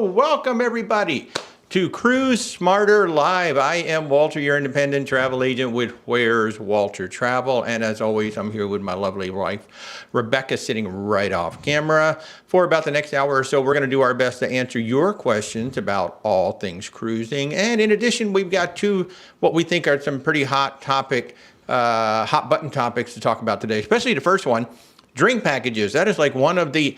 Welcome everybody to Cruise Smarter Live. I am Walter, your independent travel agent with Where's Walter Travel. And as always, I'm here with my lovely wife, Rebecca, sitting right off camera. For about the next hour or so, we're going to do our best to answer your questions about all things cruising. And in addition, we've got two, what we think are some pretty hot button topics to talk about today, especially the first one, drink packages. That is like one of the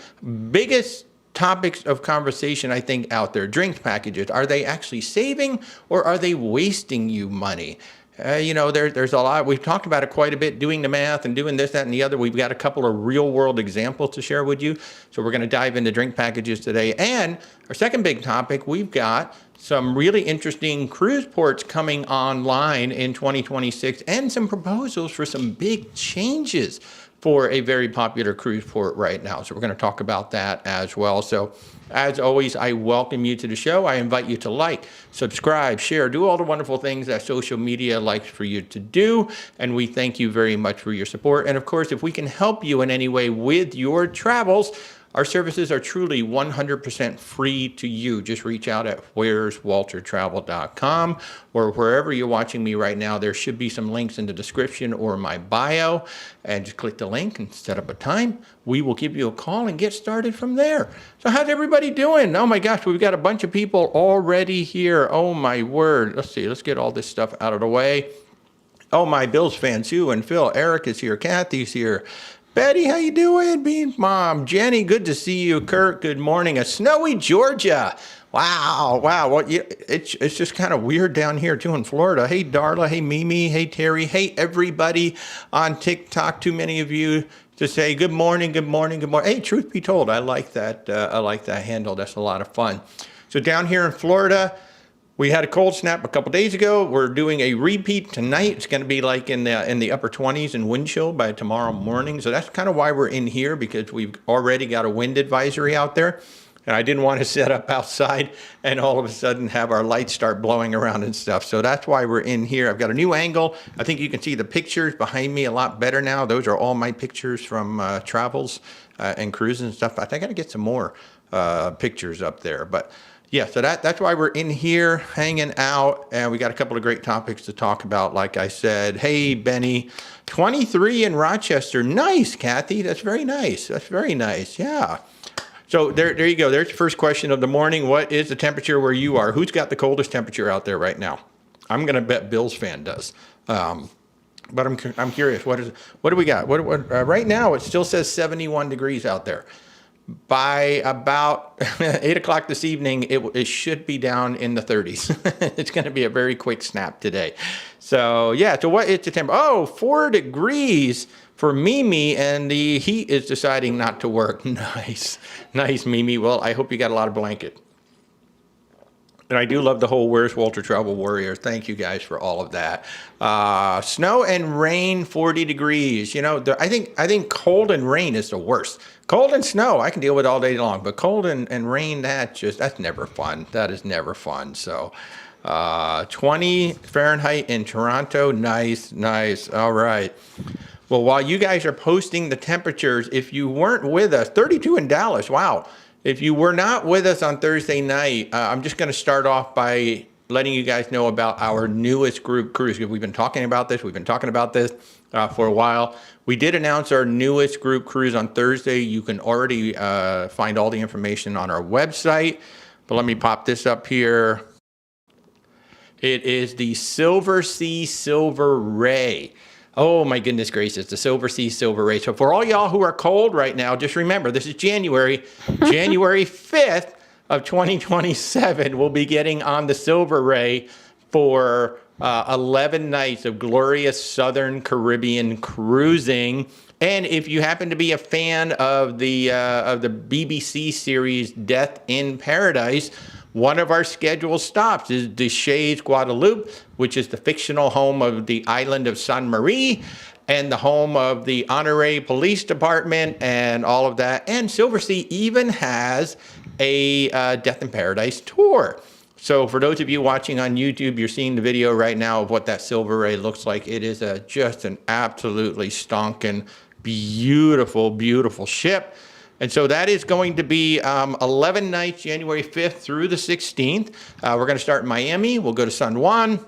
biggest topics of conversation, I think, out there. Drink packages. Are they actually saving or are they wasting you money? There's a lot. We've talked about it quite a bit, doing the math and doing this, that, and the other. We've got a couple of real world examples to share with you. So we're going to dive into drink packages today. And our second big topic, we've got some really interesting cruise ports coming online in 2026 and some proposals for some big changes for a very popular cruise port right now. So we're going to talk about that as well. So as always, I welcome you to the show. I invite you to like, subscribe, share, do all the wonderful things that social media likes for you to do. And we thank you very much for your support. And of course, if we can help you in any way with your travels, our services are truly 100% free to you. Just reach out at where'swaltertravel.com or wherever you're watching me right now. There should be some links in the description or my bio. And just click the link and set up a time. We will give you a call and get started from there. So how's everybody doing? Oh my gosh, we've got a bunch of people already here. Oh my word. Let's see. Let's get all this stuff out of the way. Oh my Bills fans, Sue and Phil. Eric is here. Kathy's here. Betty, how you doing? Bean Mom. Jenny, good to see you. Kurt, good morning. A snowy Georgia. Wow. Well, it's just kind of weird down here too in Florida. Hey, Darla. Hey, Mimi. Hey, Terry. Hey, everybody on TikTok. Too many of you to say good morning, good morning, good morning. Hey, truth be told, I like that. I like that handle. That's a lot of fun. So down here in Florida, we had a cold snap a couple days ago. We're doing a repeat tonight. It's going to be like in the upper 20s and wind chill by tomorrow morning. So that's kind of why we're in here, because we've already got a wind advisory out there. And I didn't want to set up outside and all of a sudden have our lights start blowing around and stuff. So that's why we're in here. I've got a new angle. I think you can see the pictures behind me a lot better now. Those are all my pictures from travels and cruises and stuff. I think I got to get some more pictures up there. But yeah, so that's why we're in here hanging out, and we got a couple of great topics to talk about, like I said. Hey, Benny, 23 in Rochester. Nice, Kathy. That's very nice. That's very nice. Yeah. So there you go. There's the first question of the morning. What is the temperature where you are? Who's got the coldest temperature out there right now? I'm going to bet Bills fan does. But I'm curious. What do we got? Right now, it still says 71 degrees out there. By about 8 o'clock this evening, it should be down in the 30s. It's going to be a very quick snap today. So yeah, so what is the temperature? Oh, 4 degrees for Mimi, and the heat is deciding not to work. Nice, Mimi. Well, I hope you got a lot of blanket. And I do love the whole Where's Walter Travel Warrior. Thank you guys for all of that. Snow and rain, 40 degrees. You know, I think cold and rain is the worst. Cold and snow, I can deal with all day long. But cold and rain, that's never fun. That is never fun. So 20 Fahrenheit in Toronto. Nice. All right. Well, while you guys are posting the temperatures, if you weren't with us, 32 in Dallas. Wow. If you were not with us on Thursday night, I'm just going to start off by letting you guys know about our newest group cruise. We've been talking about this. For a while. We did announce our newest group cruise on Thursday. You can already find all the information on our website. But let me pop this up here. It is the Silver Sea Silver Ray. Oh my goodness gracious, the Silver Sea Silver Ray. So for all y'all who are cold right now, just remember, this is January 5th of 2027. We'll be getting on the Silver Ray for 11 nights of glorious Southern Caribbean cruising. And if you happen to be a fan of the BBC series Death in Paradise, one of our scheduled stops is Deschamps, Guadeloupe, which is the fictional home of the island of Sainte Marie and the home of the Honoré Police Department and all of that. And Silver Sea even has a Death in Paradise tour. So for those of you watching on YouTube, you're seeing the video right now of what that Silver Ray looks like. It is just an absolutely stonking, beautiful, beautiful ship. And so that is going to be 11 nights, January 5th through the 16th. We're going to start in Miami. We'll go to San Juan,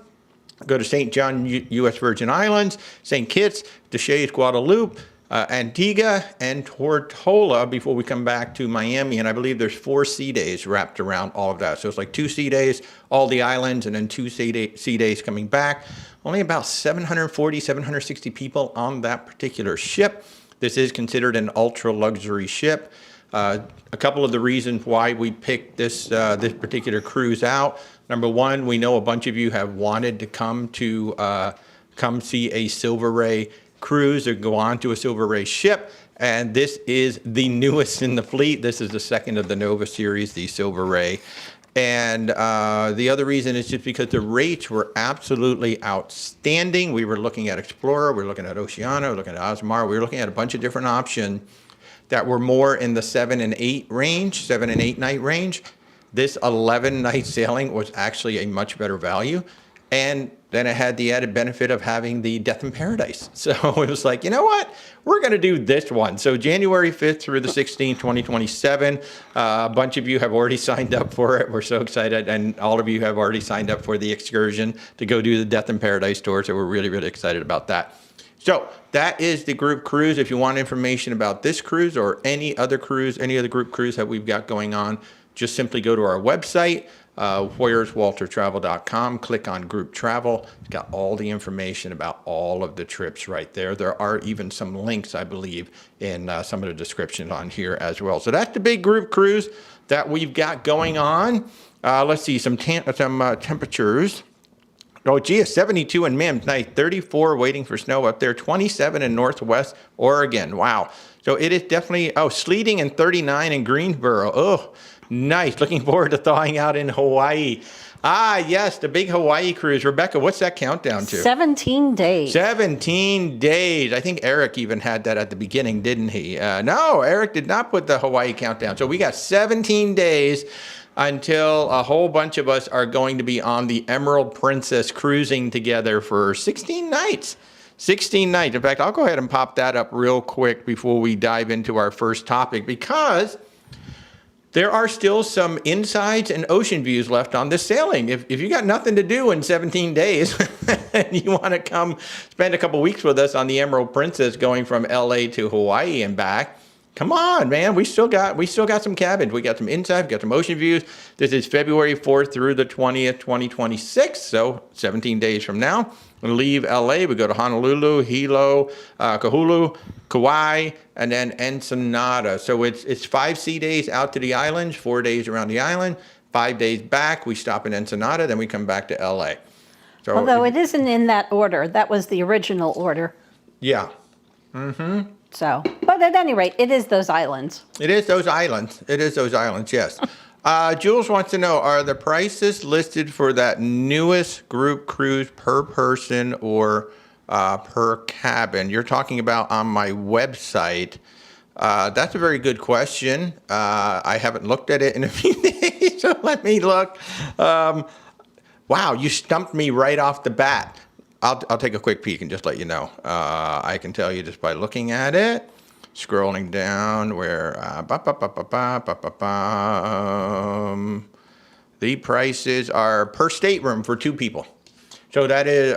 go to St. John, U.S. Virgin Islands, St. Kitts, Deschutes, Guadeloupe, Antigua, and Tortola before we come back to Miami. And I believe there's 4 sea days wrapped around all of that. So it's like 2 sea days, all the islands, and then 2 sea days coming back. Only about 740, 760 people on that particular ship. This is considered an ultra luxury ship. A couple of the reasons why we picked this particular cruise out. Number one, we know a bunch of you have wanted to come see a Silver Ray cruise or go on to a Silver Ray ship, and this is the newest in the fleet. This is the second of the Nova series, the Silver Ray. And the other reason is just because the rates were absolutely outstanding. We were looking at Explorer, we were looking at Oceana, we were looking at Osmar, we were looking at a bunch of different options that were more in the 7 and 8 range, 7 and 8 night range. This 11 night sailing was actually a much better value. And then it had the added benefit of having the Death in Paradise. So it was like, you know what? We're going to do this one. So January 5th through the 16th, 2027. A bunch of you have already signed up for it. We're so excited. And all of you have already signed up for the excursion to go do the Death in Paradise tour. So we're really, really excited about that. So that is the group cruise. If you want information about this cruise or any other group cruise that we've got going on, just simply go to our website, where'swaltertravel.com, click on group travel. It's got all the information about all of the trips right there. There are even some links, I believe, in some of the descriptions on here as well. So that's the big group cruise that we've got going on. Let's see, some temperatures. Oh, gee, 72 in Mims, nice. 34 waiting for snow up there. 27 in Northwest Oregon. Wow. So it is definitely, sleeting and 39 in Greensboro. Oh, nice. Looking forward to thawing out in Hawaii. Ah, yes, the big Hawaii cruise. Rebecca, what's that countdown to? 17 days. 17 days. I think Eric even had that at the beginning, didn't he? No, Eric did not put the Hawaii countdown. So we got 17 days until a whole bunch of us are going to be on the Emerald Princess cruising together for 16 nights. 16 nights. In fact, I'll go ahead and pop that up real quick before we dive into our first topic, because there are still some insides and ocean views left on this sailing. If you got nothing to do in 17 days and you want to come spend a couple weeks with us on the Emerald Princess going from LA to Hawaii and back, come on, man. We still got some cabins. We got some inside, we got some ocean views. This is February 4th through the 20th, 2026. So 17 days from now. We leave LA, we go to Honolulu, Hilo, Kahulu, Kauai, and then Ensenada. So it's 5 sea days out to the islands, 4 days around the island, 5 days back. We stop in Ensenada, then we come back to LA. So, although it isn't in that order. That was the original order. Yeah. Mm-hmm. So, but at any rate, it is those islands. It is those islands. It is those islands, yes. Jules wants to know, are the prices listed for that newest group cruise per person or per cabin? You're talking about on my website. That's a very good question. I haven't looked at it in a few days, so let me look. Wow, you stumped me right off the bat. I'll take a quick peek and just let you know. I can tell you just by looking at it. Scrolling down where the prices are per stateroom for 2 people. So that is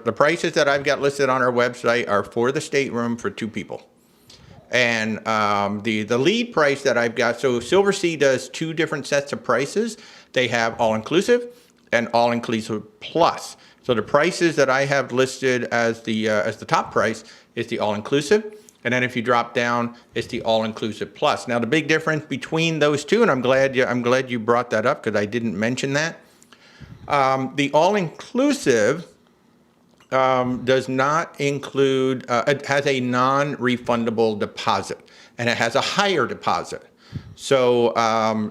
the prices that I've got listed on our website are for the stateroom for 2 people. And the lead price that I've got, so Silversea does 2 different sets of prices. They have all-inclusive and all-inclusive plus. So the prices that I have listed as the top price is the all-inclusive. And then if you drop down, it's the all-inclusive plus. Now the big difference between those two, and I'm glad you brought that up because I didn't mention that. The all-inclusive does not include, it has a non-refundable deposit, and it has a higher deposit. So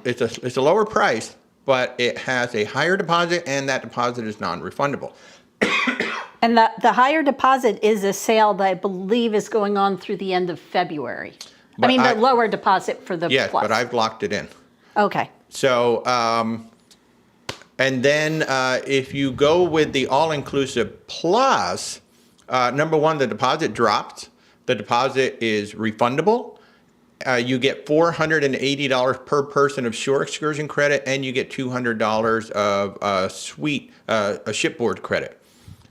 it's a lower price, but it has a higher deposit, and that deposit is non-refundable. And the higher deposit is a sale that I believe is going on through the end of February. But the lower deposit for the yes, plus. but I've locked it in. Okay. So, and then if you go with the all-inclusive plus, number one, the deposit drops. The deposit is refundable. You get $480 per person of shore excursion credit, and you get $200 of a shipboard credit.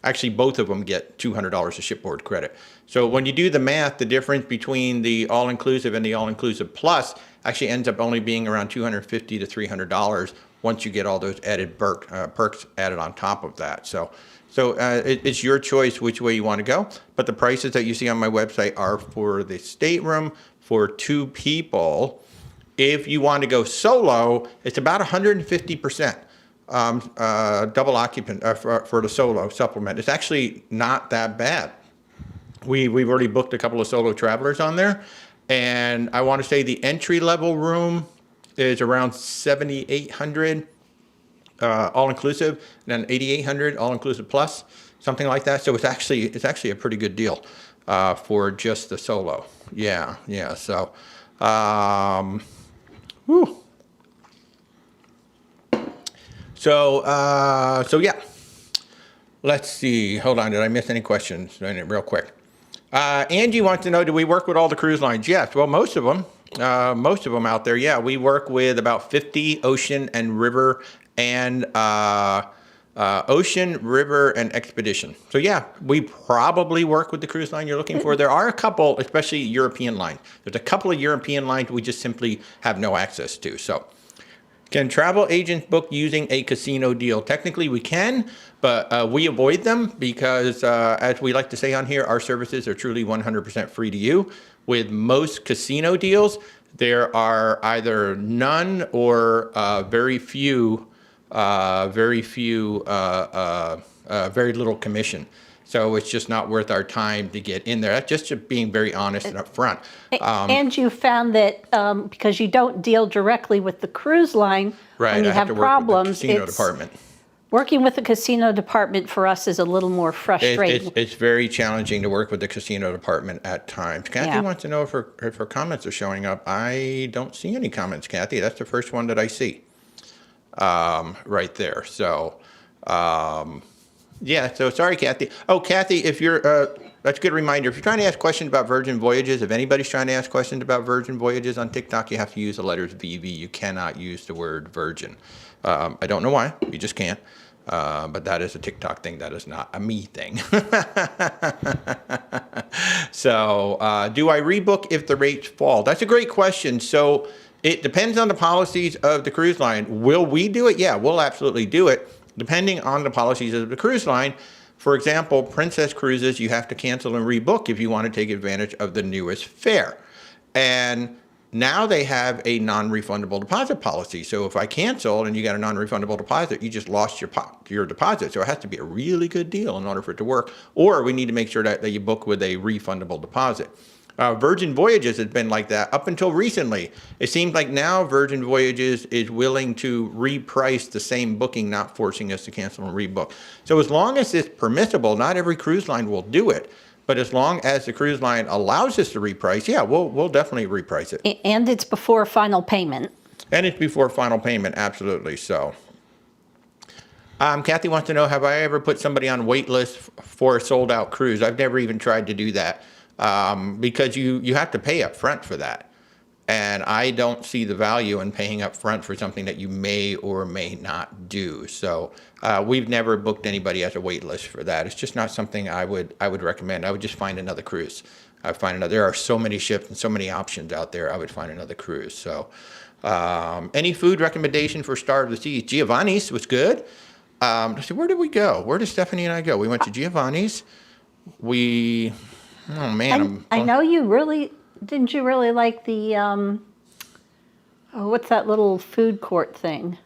Actually, both of them get $200 of shipboard credit. So when you do the math, the difference between the all-inclusive and the all-inclusive plus actually ends up only being around $250 to $300 once you get all those added perks added on top of that. So it's your choice which way you want to go. But the prices that you see on my website are for the stateroom for 2 people. If you want to go solo, it's about 150%. Double occupant for the solo supplement. It's actually not that bad. We've already booked a couple of solo travelers on there, and I want to say the entry level room is around 7,800 all inclusive, and then 8,800 all inclusive plus, something like that. So it's actually a pretty good deal for just the solo. Yeah. So, whew. So yeah, let's see. Hold on, did I miss any questions? Real quick. Angie wants to know, do we work with all the cruise lines? Yes, well, most of them out there. Yeah, we work with about 50 ocean and river and ocean, river, and expedition. So yeah, we probably work with the cruise line you're looking for. There are a couple, especially European lines. There's a couple of European lines we just simply have no access to. So. Can travel agents book using a casino deal? Technically, we can, but we avoid them because, as we like to say on here, our services are truly 100% free to you. With most casino deals, there are either none or very little commission. So it's just not worth our time to get in there. That's just being very honest and upfront. And you found that because you don't deal directly with the cruise line, right, when you I have to problems, work with the casino department. Working with the casino department for us is a little more frustrating. It's very challenging to work with the casino department at times. Kathy wants to know if her comments are showing up. I don't see any comments, Kathy. That's the first one that I see right there. So. Yeah, so sorry, Kathy. Oh, Kathy, if you're, that's a good reminder. If you're trying to ask questions about Virgin Voyages, if anybody's trying to ask questions about Virgin Voyages on TikTok, you have to use the letters VV. You cannot use the word Virgin. I don't know why. You just can't. But that is a TikTok thing. That is not a me thing. So, do I rebook if the rates fall? That's a great question. So, it depends on the policies of the cruise line. Will we do it? Yeah, we'll absolutely do it. Depending on the policies of the cruise line. For example, Princess Cruises, you have to cancel and rebook if you want to take advantage of the newest fare. And now they have a non-refundable deposit policy. So if I cancel and you got a non-refundable deposit, you just lost your deposit. So it has to be a really good deal in order for it to work. Or we need to make sure that you book with a refundable deposit. Virgin Voyages has been like that up until recently. It seems like now Virgin Voyages is willing to reprice the same booking, not forcing us to cancel and rebook. So as long as it's permissible, not every cruise line will do it, but as long as the cruise line allows us to reprice, yeah, we'll definitely reprice it. And it's before final payment. And it's before final payment, absolutely. So, Kathy wants to know, have I ever put somebody on wait list for a sold out cruise? I've never even tried to do that. Because you have to pay up front for that. And I don't see the value in paying up front for something that you may or may not do. So we've never booked anybody as a wait list for that. It's just not something I would recommend. I would just find another cruise. There are so many ships and so many options out there. I would find another cruise. So any food recommendation for Star of the Seas? Giovanni's was good. Let's see, where did we go? Where did Stephanie and I go? We went to Giovanni's. Oh man! I know you really didn't. You really like the what's that little food court thing?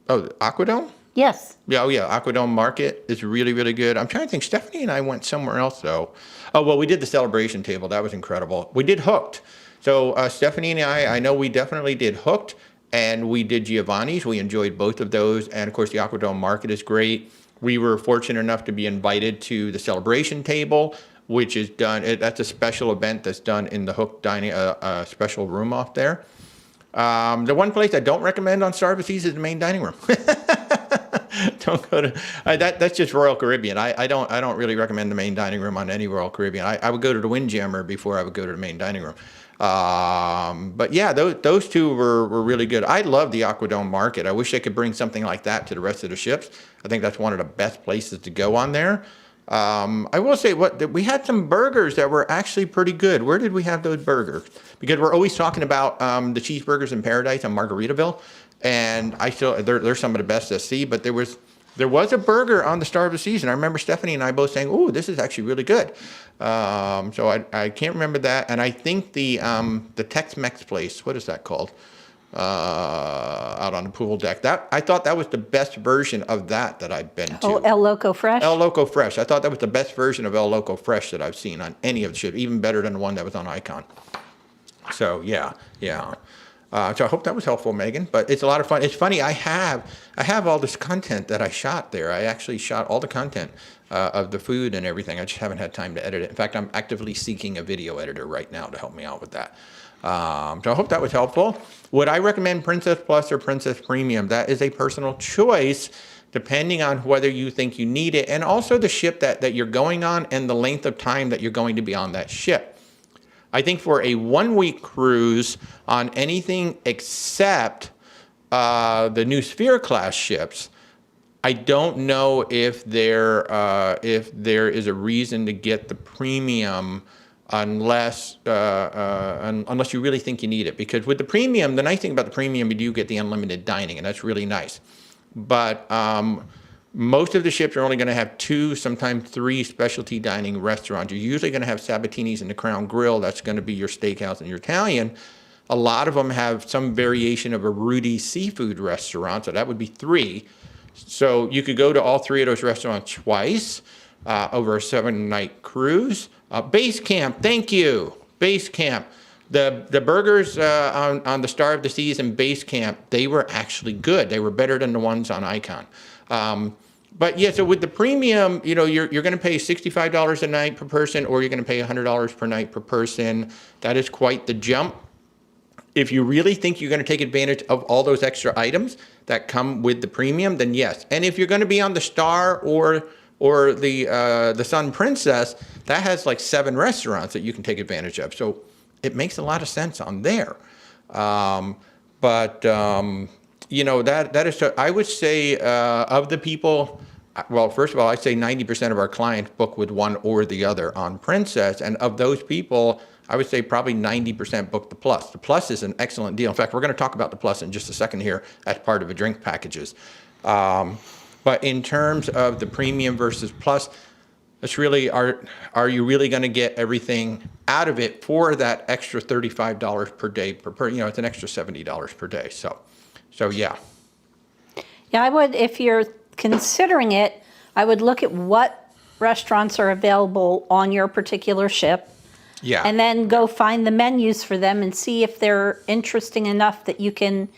Oh, Aquadome? Yes. Yeah, Aquadome Market is really, really good. I'm trying to think. Stephanie and I went somewhere else though. Oh well, we did the celebration table. That was incredible. We did Hooked. So Stephanie and I know we definitely did Hooked, and we did Giovanni's. We enjoyed both of those, and of course the Aquadome Market is great. We were fortunate enough to be invited to the celebration table, which is done, that's a special event that's done in the Hook dining, special room off there. The one place I don't recommend on Star of the Seas is the main dining room. Don't go to that's just Royal Caribbean. I don't really recommend the main dining room on any Royal Caribbean. I would go to the Windjammer before I would go to the main dining room. But yeah, those two were really good. I love the Aquadome Market. I wish they could bring something like that to the rest of the ships. I think that's one of the best places to go on there. I will say we had some burgers that were actually pretty good. Where did we have those burgers? Because we're always talking about the cheeseburgers in Paradise on Margaritaville, and they're some of the best at sea. But there was a burger on the Star of the Seas, and I remember Stephanie and I both saying, "Oh, this is actually really good." So I can't remember that, and I think the Tex-Mex place, what is that called? Out on the pool deck. I thought that was the best version of that I've been to. Oh, El Loco Fresh? El Loco Fresh. I thought that was the best version of El Loco Fresh that I've seen on any of the ships, even better than the one that was on Icon. So yeah. So I hope that was helpful, Megan. But it's a lot of fun. It's funny. I have all this content that I shot there. I actually shot all the content of the food and everything. I just haven't had time to edit it. In fact, I'm actively seeking a video editor right now to help me out with that. So I hope that was helpful. Would I recommend Princess Plus or Princess Premium? That is a personal choice, depending on whether you think you need it, and also the ship that you're going on and the length of time that you're going to be on that ship. I think for a 1-week cruise on anything except the new Sphere class ships, I don't know if there is a reason to get the premium unless you really think you need it. Because with the premium, the nice thing about the premium, you do get the unlimited dining, and that's really nice. But most of the ships are only going to have 2, sometimes 3 specialty dining restaurants. You're usually going to have Sabatini's and the Crown Grill. That's going to be your steakhouse and your Italian. A lot of them have some variation of a Rudy's seafood restaurant, so that would be 3. So you could go to all 3 of those restaurants twice over a 7-night cruise. Base Camp, thank you. Base Camp. The burgers on the Star of the Seas and Base Camp, they were actually good. They were better than the ones on Icon. But yeah, so with the premium, you're going to pay $65 a night per person, or you're going to pay $100 per night per person. That is quite the jump. If you really think you're going to take advantage of all those extra items that come with the premium, then yes. And if you're going to be on the Star or the Sun Princess, that has like 7 restaurants that you can take advantage of. So it makes a lot of sense on there. That is, I would say of the people, well, first of all, I'd say 90% of our clients book with one or the other on Princess. And of those people, I would say probably 90% book the Plus. The Plus is an excellent deal. In fact, we're going to talk about the Plus in just a second here as part of the drink packages. But in terms of the premium versus Plus, it's really, are you really going to get everything out of it for that extra $35 per day it's an extra $70 per day. So yeah. Yeah, I would, if you're considering it, I would look at what restaurants are available on your particular ship. Yeah. And then go find the menus for them and see if they're interesting enough that you can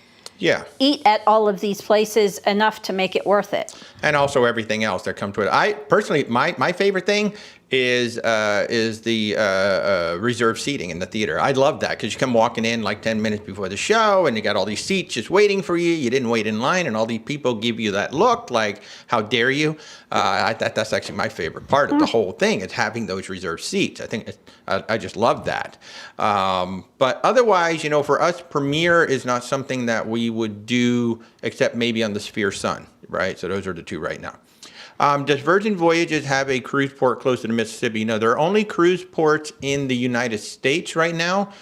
eat at all of these places enough to make it worth it. And also everything else that comes with it. I personally, my favorite thing is the reserved seating in the theater. I love that because you come walking in like 10 minutes before the show and you got all these seats just waiting for you. You didn't wait in line, and all these people give you that look like, how dare you? That's actually my favorite part of the whole thing, is having those reserved seats. I think I just love that. But otherwise, for us, Premier is not something that we would do except maybe on the Sphere Sun, right? So those are the 2 right now. Does Virgin Voyages have a cruise port close to the Mississippi? No, there are only cruise ports in the United States right now,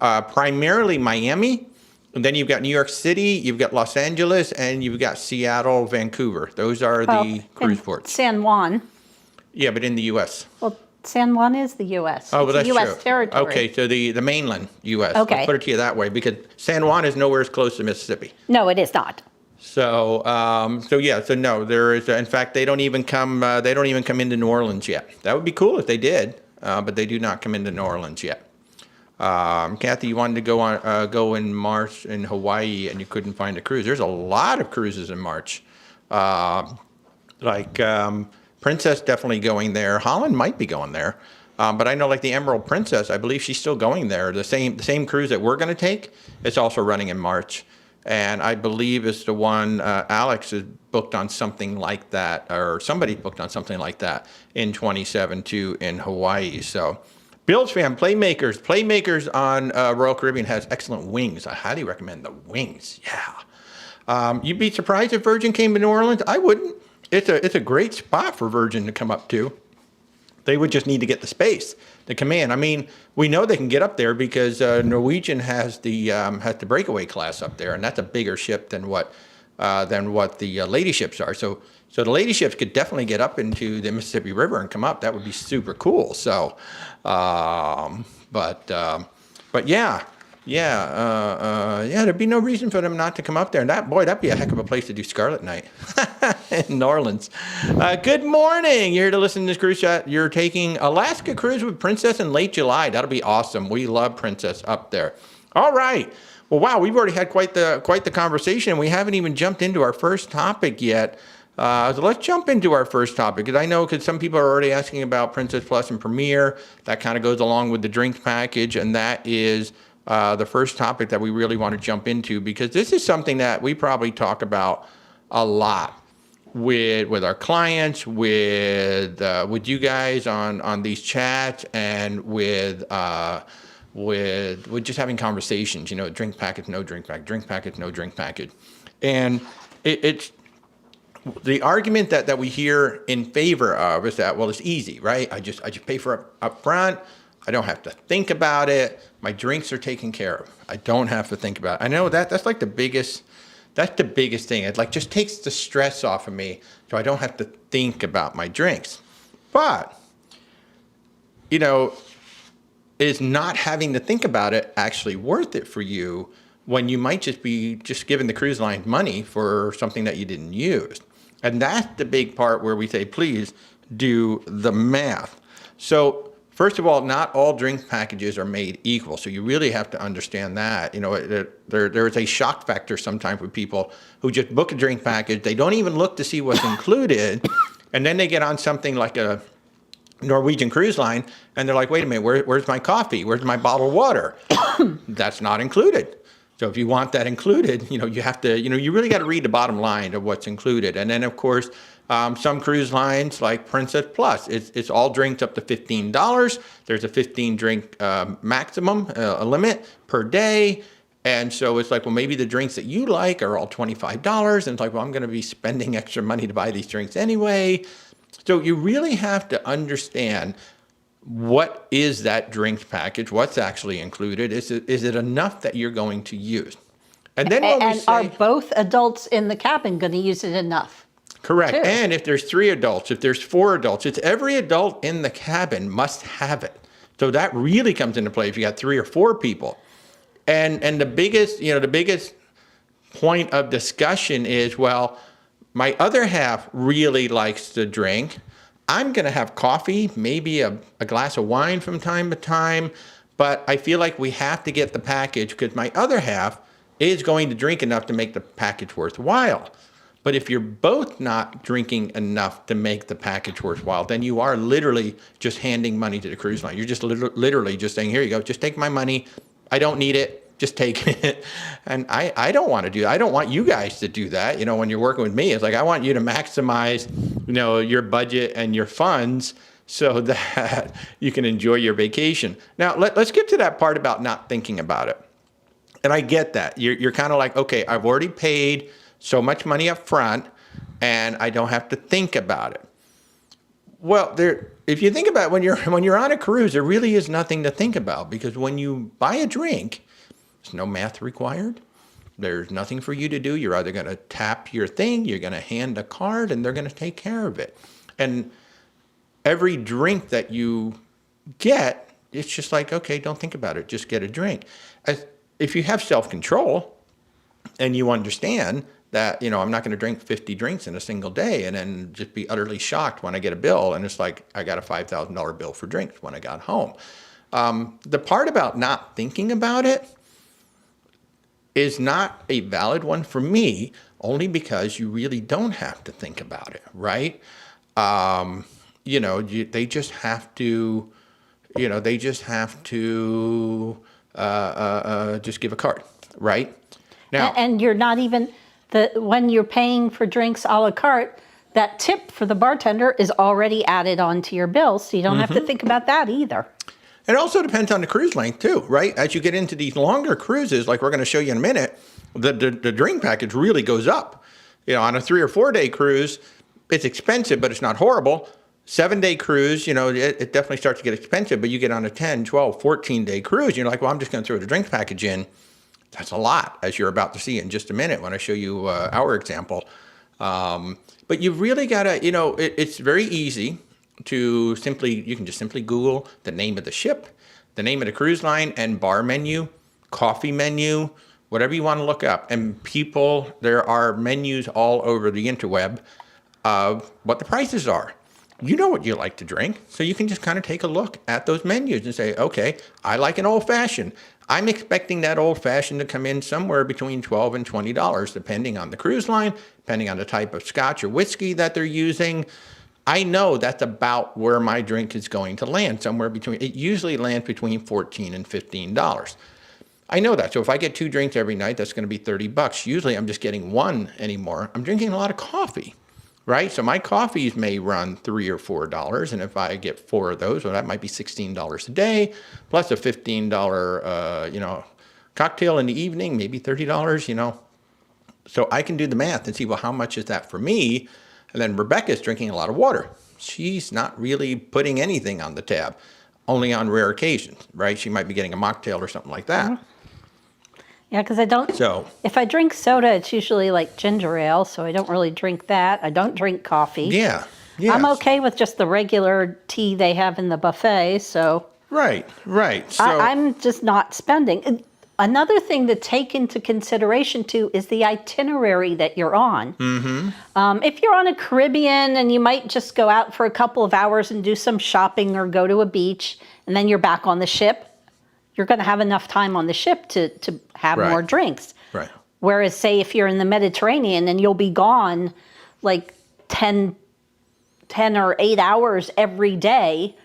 primarily Miami. And then you've got New York City, you've got Los Angeles, and you've got Seattle, Vancouver. Those are the cruise ports. San Juan. Yeah, but in the U.S. Well, San Juan is the U.S. Oh, well, that's U.S. true. territory. Okay, so the mainland U.S. Okay. Let's put it to you that way, because San Juan is nowhere as close to Mississippi. No, it is not. So no, there is. In fact, they don't even come into New Orleans yet. That would be cool if they did, but they do not come into New Orleans yet. Kathy, you wanted to go in March in Hawaii, and you couldn't find a cruise. There's a lot of cruises in March. Princess definitely going there. Holland might be going there, but I know like the Emerald Princess, I believe she's still going there. The same cruise that we're going to take, it's also running in March. And I believe it's the one Alex is booked on something like that, or somebody booked on something like that in 27 too in Hawaii. So Bills fan, Playmakers on Royal Caribbean has excellent wings. I highly recommend the wings. Yeah. You'd be surprised if Virgin came to New Orleans. I wouldn't. It's a great spot for Virgin to come up to. They would just need to get the space to come in. I mean, we know they can get up there because Norwegian has the breakaway class up there, and that's a bigger ship than what the lady ships are. So the lady ships could definitely get up into the Mississippi River and come up. That would be super cool. So, but yeah. There'd be no reason for them not to come up there. And that'd be a heck of a place to do Scarlet Night in New Orleans. Good morning. You're here to listen to this cruise chat. You're taking Alaska Cruise with Princess in late July. That'll be awesome. We love Princess up there. All right. Well, wow, we've already had quite the conversation. We haven't even jumped into our first topic yet. So let's jump into our first topic, because some people are already asking about Princess Plus and Premier. That kind of goes along with the drinks package, and that is the first topic that we really want to jump into, because this is something that we probably talk about a lot with our clients, with you guys on these chats, and with just having conversations. Drink package, no drink package, drink package, no drink package, and it's the argument that we hear in favor of is that, well, it's easy, right? I just pay for it up front. I don't have to think about it. My drinks are taken care of. I don't have to think about it. I know that's like the biggest thing. It like just takes the stress off of me, so I don't have to think about my drinks. But, is not having to think about it actually worth it for you when you might just be giving the cruise line money for something that you didn't use? And that's the big part where we say, please do the math. So first of all, not all drink packages are made equal. So you really have to understand that. There is a shock factor sometimes with people who just book a drink package. They don't even look to see what's included. And then they get on something like a Norwegian Cruise Line, and they're like, wait a minute, where's my coffee? Where's my bottled water? That's not included. So if you want that included, you have to, you really got to read the bottom line of what's included. And then, of course, some cruise lines like Princess Plus, it's all drinks up to $15. There's a 15 drink maximum, a limit per day. And so it's like, well, maybe the drinks that you like are all $25. And it's like, well, I'm going to be spending extra money to buy these drinks anyway. So you really have to understand, what is that drinks package? What's actually included? Is it enough that you're going to use? And then are both adults in the cabin going to use it enough? Correct. Too. And if there's 3 adults, if there's 4 adults, it's every adult in the cabin must have it. So that really comes into play if you got 3 or 4 people. And the biggest point of discussion is, well, my other half really likes to drink. I'm going to have coffee, maybe a glass of wine from time to time, but I feel like we have to get the package because my other half is going to drink enough to make the package worthwhile. But if you're both not drinking enough to make the package worthwhile, then you are literally just handing money to the cruise line. You're just literally just saying, here you go, just take my money. I don't need it. Just take it. And I don't want to do that. I don't want you guys to do that. When you're working with me, it's like, I want you to maximize, your budget and your funds so that you can enjoy your vacation. Now, let's get to that part about not thinking about it. And I get that. You're kind of like, okay, I've already paid so much money up front and I don't have to think about it. Well, if you think about it, when you're on a cruise, there really is nothing to think about, because when you buy a drink, there's no math required. There's nothing for you to do. You're either going to tap your thing, you're going to hand a card, and they're going to take care of it. And every drink that you get, it's just like, okay, don't think about it. Just get a drink. If you have self-control and you understand that, I'm not going to drink 50 drinks in a single day and then just be utterly shocked when I get a bill. And it's like, I got a $5,000 bill for drinks when I got home. The part about not thinking about it is not a valid one for me, only because you really don't have to think about it, right? They just have to, just give a card, right? Now, And you're not even, when you're paying for drinks a la carte, that tip for the bartender is already added onto your bill, so you don't have to think about that either. it also depends on the cruise length too, right? As you get into these longer cruises, like we're going to show you in a minute, the drink package really goes up. You know, on a 3 or 4 day cruise, it's expensive, but it's not horrible. 7-day cruise, you know, it definitely starts to get expensive, but you get on a 10, 12, 14-day cruise, you're like, well, I'm just going to throw the drink package in. That's a lot, as you're about to see in just a minute when I show you our example. But you've really got to, you know, it's very easy to you can just simply Google the name of the ship, the name of the cruise line, and bar menu, coffee menu, whatever you want to look up. And there are menus all over the interweb of what the prices are. You know what you like to drink, so you can just kind of take a look at those menus and say, okay, I like an old-fashioned. I'm expecting that old-fashioned to come in somewhere between $12 and $20, depending on the cruise line, depending on the type of scotch or whiskey that they're using. I know that's about where my drink is going to land, it usually lands between $14 and $15. I know that, so if I get 2 drinks every night, that's going to be $30. Usually I'm just getting 1 anymore. I'm drinking a lot of coffee. Right? So my coffees may run $3 or $4. And if I get 4 of those, well, that might be $16 a day, plus a $15, cocktail in the evening, maybe $30, So I can do the math and see, well, how much is that for me? And then Rebecca's drinking a lot of water. She's not really putting anything on the tab, only on rare occasions, right? She might be getting a mocktail or something like that. Mm-hmm. Yeah, because if I drink soda, it's usually like ginger ale, so I don't really drink that. I don't drink coffee. Yeah. Yes. I'm okay with just the regular tea they have in the buffet, so. Right. So I'm just not spending. Another thing to take into consideration, too, is the itinerary that you're on. Mm-hmm. If you're on a Caribbean and you might just go out for a couple of hours and do some shopping or go to a beach, and then you're back on the ship, you're going to have enough time on the ship to have more drinks. Right. Whereas, say, if you're in the Mediterranean and you'll be gone like 10 or 8 hours every day.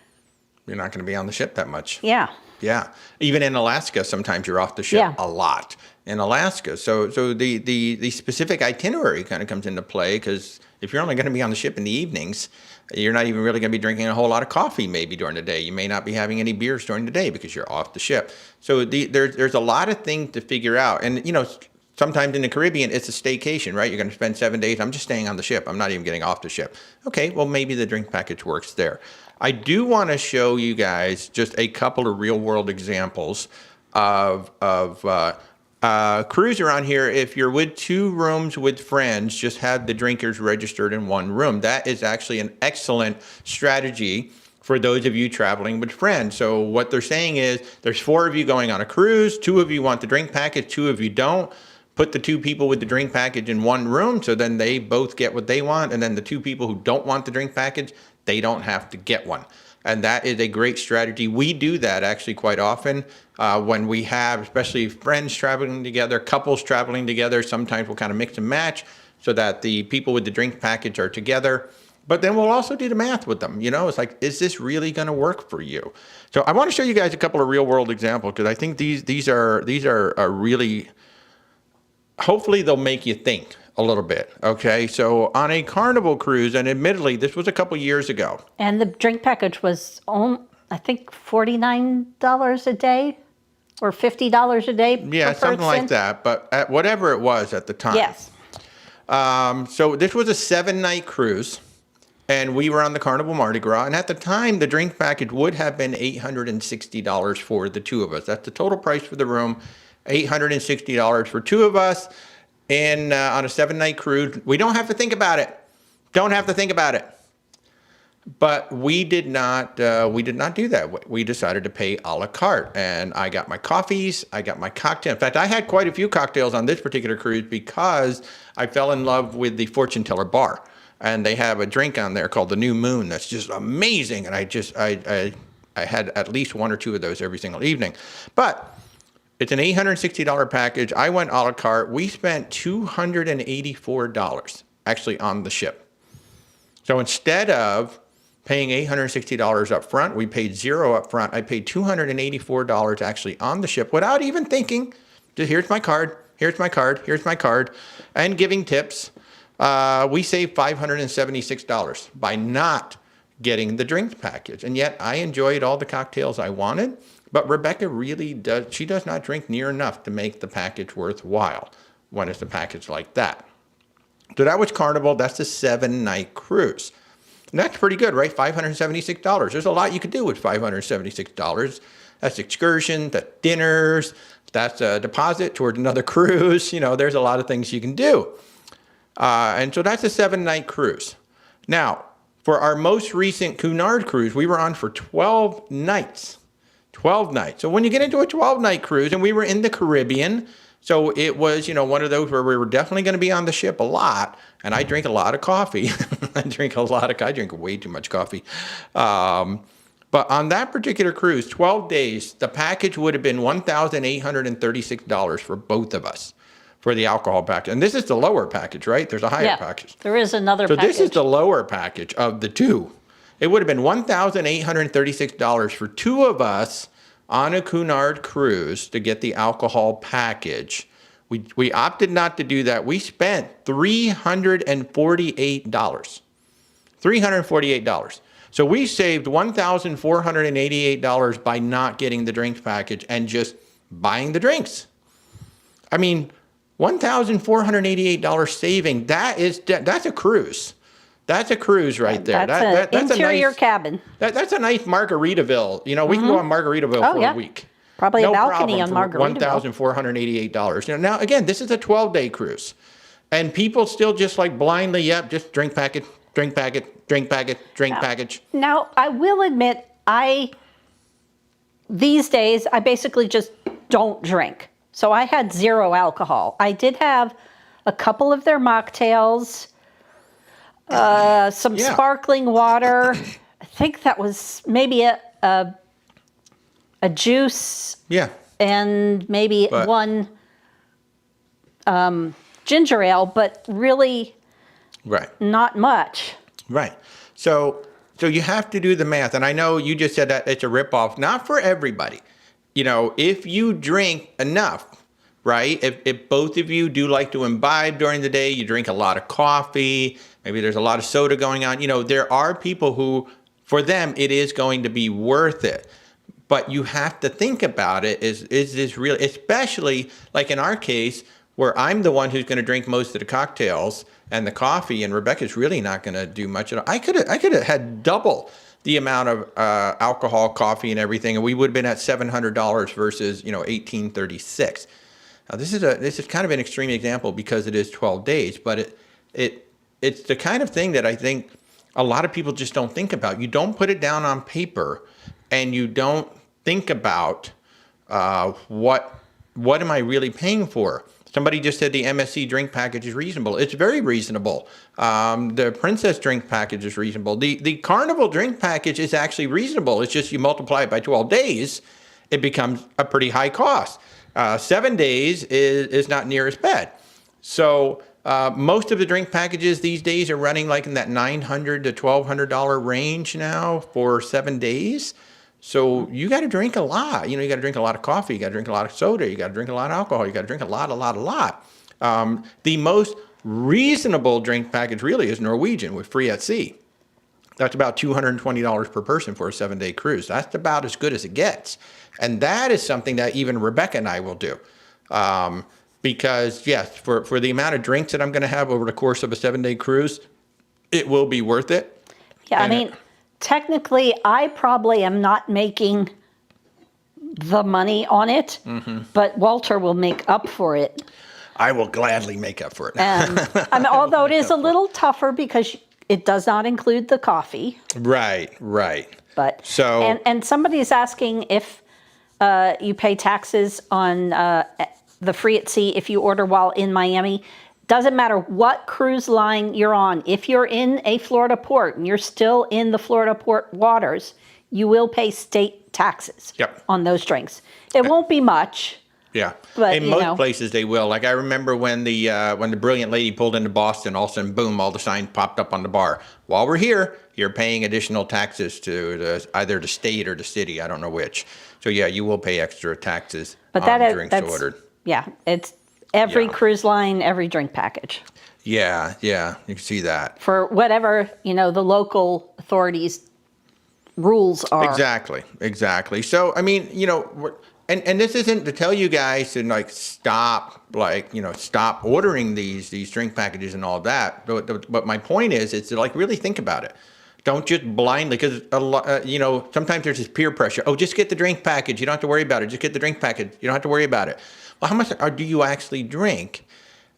You're not going to be on the ship that much. Yeah. Yeah. Even in Alaska, sometimes you're off the ship a lot in Alaska. So the specific itinerary kind of comes into play, because if you're only going to be on the ship in the evenings, you're not even really going to be drinking a whole lot of coffee maybe during the day. You may not be having any beers during the day because you're off the ship. So there's a lot of things to figure out. And, sometimes in the Caribbean, it's a staycation, right? You're going to spend 7 days. I'm just staying on the ship. I'm not even getting off the ship. Okay, well, maybe the drink package works there. I do want to show you guys just a couple of real-world examples of cruise around here. If you're with 2 rooms with friends, just have the drinkers registered in 1 room. That is actually an excellent strategy for those of you traveling with friends. So what they're saying is there's 4 of you going on a cruise, 2 of you want the drink package, 2 of you don't. Put the 2 people with the drink package in 1 room, so then they both get what they want, and then the 2 people who don't want the drink package, they don't have to get one. And that is a great strategy. We do that actually quite often when we have, especially friends traveling together, couples traveling together. Sometimes we'll kind of mix and match so that the people with the drink package are together. But then we'll also do the math with them. It's like, is this really going to work for you? So I want to show you guys a couple of real world examples, because I think these are really, hopefully they'll make you think a little bit. Okay, so on a Carnival cruise, and admittedly this was a couple years ago, and the drink package was I think $49 a day or $50 a day. Yeah, something like that. But at whatever it was at the time. Yes. So this was a 7-night cruise, and we were on the Carnival Mardi Gras. And at the time, the drink package would have been $860 for the 2 of us. That's the total price for the room, $860 for 2 of us. And on a 7-night cruise, we don't have to think about it. But we did not do that. We decided to pay a la carte, and I got my coffees, I got my cocktail. In fact, I had quite a few cocktails on this particular cruise because I fell in love with the fortune teller bar, and they have a drink on there called the New Moon that's just amazing. And I had at least 1 or 2 of those every single evening. But it's an $860 package. I went a la carte. We spent $284 actually on the ship. So instead of paying $860 up front, we paid $0 up front. I paid $284 actually on the ship without even thinking. Here's my card. Here's my card. Here's my card. And giving tips. We saved $576 by not getting the drinks package. And yet I enjoyed all the cocktails I wanted. But Rebecca really she does not drink near enough to make the package worthwhile when it's a package like that. So that was Carnival. That's a 7-night cruise. And that's pretty good, right? $576. There's a lot you could do with $576. That's excursion, that's dinners, that's a deposit towards another cruise. There's a lot of things you can do. And so that's a 7-night cruise. Now, for our most recent Cunard cruise, we were on for 12 nights. 12 nights. So when you get into a 12-night cruise, and we were in the Caribbean, so it was, one of those where we were definitely going to be on the ship a lot, and I drink a lot of coffee. I drink way too much coffee. But on that particular cruise, 12 days, the package would have been $1,836 for both of us for the alcohol package. And this is the lower package, right? There's a higher package. There is another package. So this is the lower package of the two. It would have been $1,836 for two of us on a Cunard cruise to get the alcohol package. We opted not to do that. We spent $348. $348. So we saved $1,488 by not getting the drinks package and just buying the drinks. I mean, $1,488 saving, that's a cruise. That's a cruise right there. That's an interior cabin. That's a nice Margaritaville. We can go on Margaritaville for a week. Probably a balcony on Margaritaville. $1,488. Now, again, this is a 12-day cruise. And people still just blindly, just drink package, drink package, drink package, drink package. Now, I will admit, these days, I basically just don't drink. So I had 0 alcohol. I did have a couple of their mocktails, some sparkling water. I think that was maybe a juice. Yeah. And maybe one ginger ale, but really not much. Right. So you have to do the math. And I know you just said that it's a ripoff. Not for everybody. If you drink enough, right? If both of you do like to imbibe during the day, you drink a lot of coffee, maybe there's a lot of soda going on. There are people who, for them, it is going to be worth it. But you have to think about it. Is this real? Especially like in our case, where I'm the one who's going to drink most of the cocktails and the coffee, and Rebecca's really not going to do much at all. I could have had double the amount of alcohol, coffee, and everything, and we would have been at $700 versus $1,836. Now this is kind of an extreme example because it is 12 days, but it's the kind of thing that I think a lot of people just don't think about. You don't put it down on paper, and you don't think about what am I really paying for. Somebody just said the MSC drink package is reasonable. It's very reasonable. The Princess drink package is reasonable. The Carnival drink package is actually reasonable. It's just you multiply it by 12 days, it becomes a pretty high cost. 7 days is not near as bad. So most of the drink packages these days are running like in that $900 to $1,200 range now for 7 days. So you got to drink a lot. You got to drink a lot of coffee. You got to drink a lot of soda. You got to drink a lot of alcohol. You got to drink a lot. The most reasonable drink package really is Norwegian with free at sea. That's about $220 per person for a 7-day cruise. That's about as good as it gets. And that is something that even Rebecca and I will do. Because yes, for the amount of drinks that I'm going to have over the course of a 7-day cruise, it will be worth it. Yeah, and technically, I probably am not making the money on it, but Walter will make up for it. I will gladly make up for it. Although it is a little tougher because it does not include the coffee. Right. But and somebody is asking if you pay taxes on the free at sea if you order while in Miami. Doesn't matter what cruise line you're on. If you're in a Florida port and you're still in the Florida port waters, you will pay state taxes on those drinks. It won't be much. Yeah, but in most places they will. Like I remember when the Brilliant Lady pulled into Boston, all of a sudden, boom, all the signs popped up on the bar. While we're here, you're paying additional taxes to either the state or the city. I don't know which. So yeah, you will pay extra taxes on drinks ordered. Yeah, it's Every Yeah. cruise line, every drink package Yeah, yeah, you can see that. for whatever, the local authorities rules are. Exactly, exactly. So, I mean, and this isn't to tell you guys to like stop, stop ordering these drink packages and all that. But my point is to like really think about it. Don't just blindly, because sometimes there's this peer pressure. Oh, just get the drink package. You don't have to worry about it. Just get the drink package. You don't have to worry about it. Well, how much do you actually drink?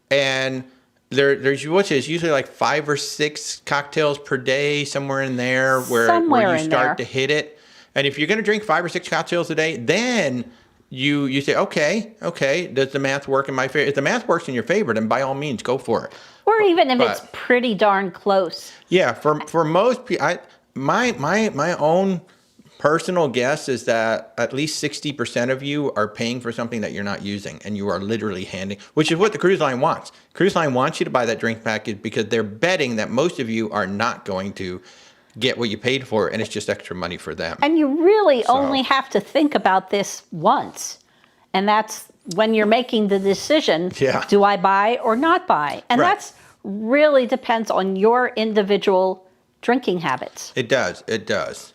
And there's what's it? It's usually like 5 or 6 cocktails per day, somewhere in there, where Somewhere you in start there. to hit it. And if you're going to drink 5 or 6 cocktails a day, then you say, okay, does the math work in my favor? If the math works in your favor, then by all means, go for it. Or even if it's But pretty darn close. yeah, for most people, my own personal guess is that at least 60% of you are paying for something that you're not using, and you are literally handing, which is what the cruise line wants. Cruise line wants you to buy that drink package because they're betting that most of you are not going to get what you paid for, and it's just extra money for them. And you really only have to think about this once. And that's when you're making the decision, Yeah. do I buy or not buy? And Right. that's really depends on your individual drinking habits. It does. It does.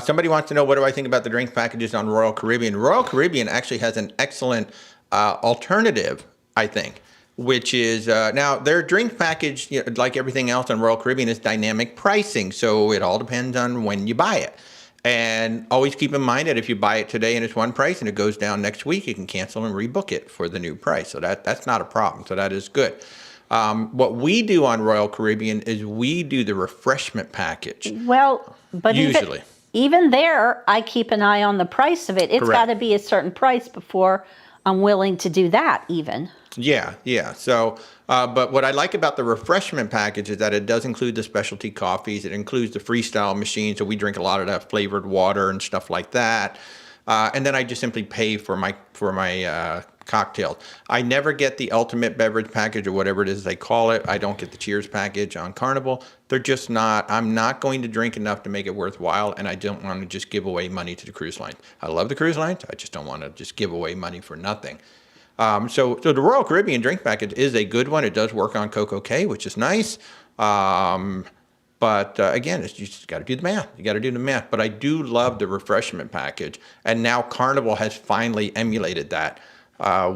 Somebody wants to know, what do I think about the drink packages on Royal Caribbean? Royal Caribbean actually has an excellent alternative, I think, which is now their drink package, like everything else on Royal Caribbean, is dynamic pricing. So it all depends on when you buy it. And always keep in mind that if you buy it today and it's one price and it goes down next week, you can cancel and rebook it for the new price. So that's not a problem. So that is good. What we do on Royal Caribbean is we do the refreshment package. Well, but Usually. even there, I keep an eye on the price of it. It's Correct. got to be a certain price before I'm willing to do that even. Yeah, yeah. So, but what I like about the refreshment package is that it does include the specialty coffees. It includes the freestyle machine, so we drink a lot of that flavored water and stuff like that. And then I just simply pay for my cocktails. I never get the ultimate beverage package or whatever it is they call it. I don't get the Cheers package on Carnival. They're just not. I'm not going to drink enough to make it worthwhile, and I don't want to just give away money to the cruise line. I love the cruise lines. I just don't want to just give away money for nothing. So the Royal Caribbean drink package is a good one. It does work on Coco Cay, which is nice. But again, you just got to do the math. You got to do the math. But I do love the refreshment package. And now Carnival has finally emulated that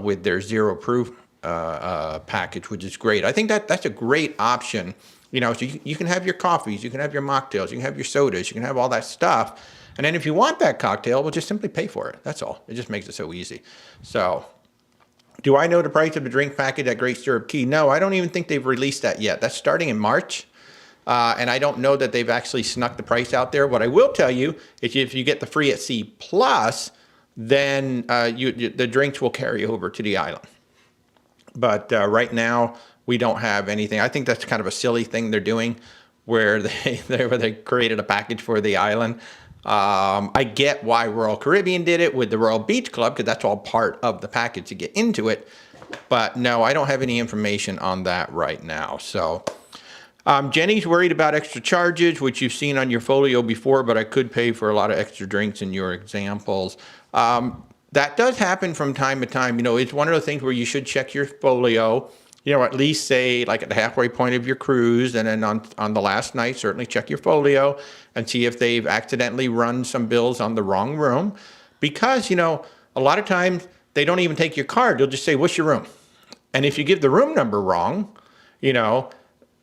with their zero proof package, which is great. I think that's a great option. So you can have your coffees, you can have your mocktails, you can have your sodas, you can have all that stuff. And then if you want that cocktail, well, just simply pay for it. That's all. It just makes it so easy. So do I know the price of the drink package at Great Stirrup Cay? No, I don't even think they've released that yet. That's starting in March. And I don't know that they've actually snuck the price out there. What I will tell you is if you get the free at sea plus, then the drinks will carry over to the island. But right now, we don't have anything. I think that's kind of a silly thing they're doing, where they created a package for the island. I get why Royal Caribbean did it with the Royal Beach Club, because that's all part of the package to get into it. But no, I don't have any information on that right now. So Jenny's worried about extra charges, which you've seen on your folio before, but I could pay for a lot of extra drinks in your examples. That does happen from time to time. It's one of the things where you should check your folio, at least say like at the halfway point of your cruise. And then on the last night, certainly check your folio and see if they've accidentally run some bills on the wrong room. Because, a lot of times they don't even take your card. They'll just say, what's your room? And if you give the room number wrong,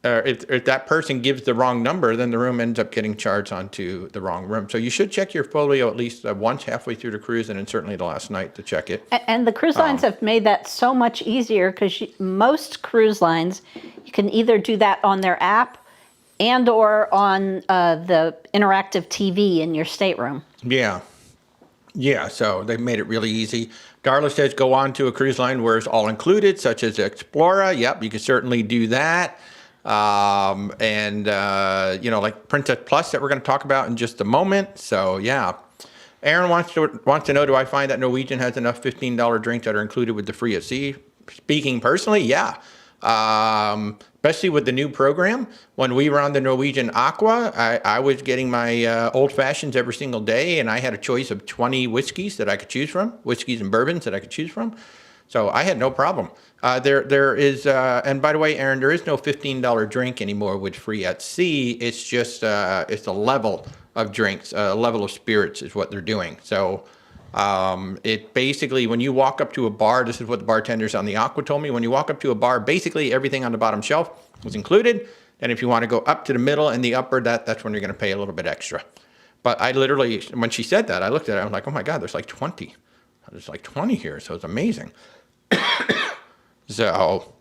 if that person gives the wrong number, then the room ends up getting charged onto the wrong room. So you should check your folio at least once halfway through the cruise, and then certainly the last night to check it. And the cruise lines have made that so much easier, because most cruise lines, you can either do that on their app and or on the interactive TV in your stateroom. Yeah. Yeah, so they've made it really easy. Darla says go on to a cruise line where it's all included, such as Explora. Yep, you can certainly do that. Like Princess Plus that we're going to talk about in just a moment. So yeah, Aaron wants to know, do I find that Norwegian has enough $15 drinks that are included with the free at sea? Speaking personally, yeah. Especially with the new program. When we were on the Norwegian Aqua, I was getting my old fashions every single day, and I had a choice of 20 whiskeys that I could choose from, whiskeys and bourbons that I could choose from. So I had no problem. There is, and by the way, Aaron, there is no $15 drink anymore with free at sea. It's just, it's a level of drinks, a level of spirits is what they're doing. So it basically, when you walk up to a bar, this is what the bartenders on the Aqua told me. When you walk up to a bar, basically everything on the bottom shelf was included. And if you want to go up to the middle and the upper, that's when you're going to pay a little bit extra. But I literally, when she said that, I looked at it, I was like, oh my God, there's like 20. There's like 20 here, so it's amazing. So,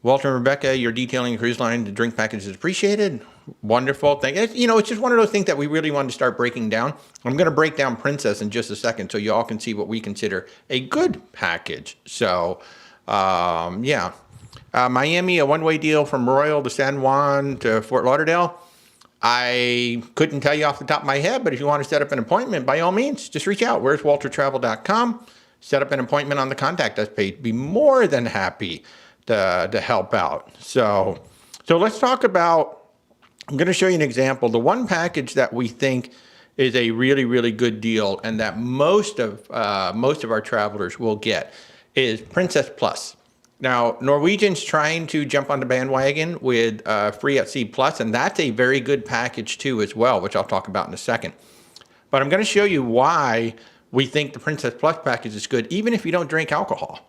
Walter and Rebecca, your detailing cruise line, the drink package is appreciated. Wonderful. Thank you. You know, it's just one of those things that we really wanted to start breaking down. I'm going to break down Princess in just a second so you all can see what we consider a good package. So, yeah. Miami, a one-way deal from Royal to San Juan to Fort Lauderdale. I couldn't tell you off the top of my head, but if you want to set up an appointment, by all means, just reach out. Where's WalterTravel.com? Set up an appointment on the contact us page. Be more than happy to help out. So let's talk about, I'm going to show you an example. The one package that we think is a really, really good deal and that most of our travelers will get is Princess Plus. Now, Norwegian's trying to jump on the bandwagon with Free at Sea Plus, and that's a very good package too as well, which I'll talk about in a second. But I'm going to show you why we think the Princess Plus package is good, even if you don't drink alcohol.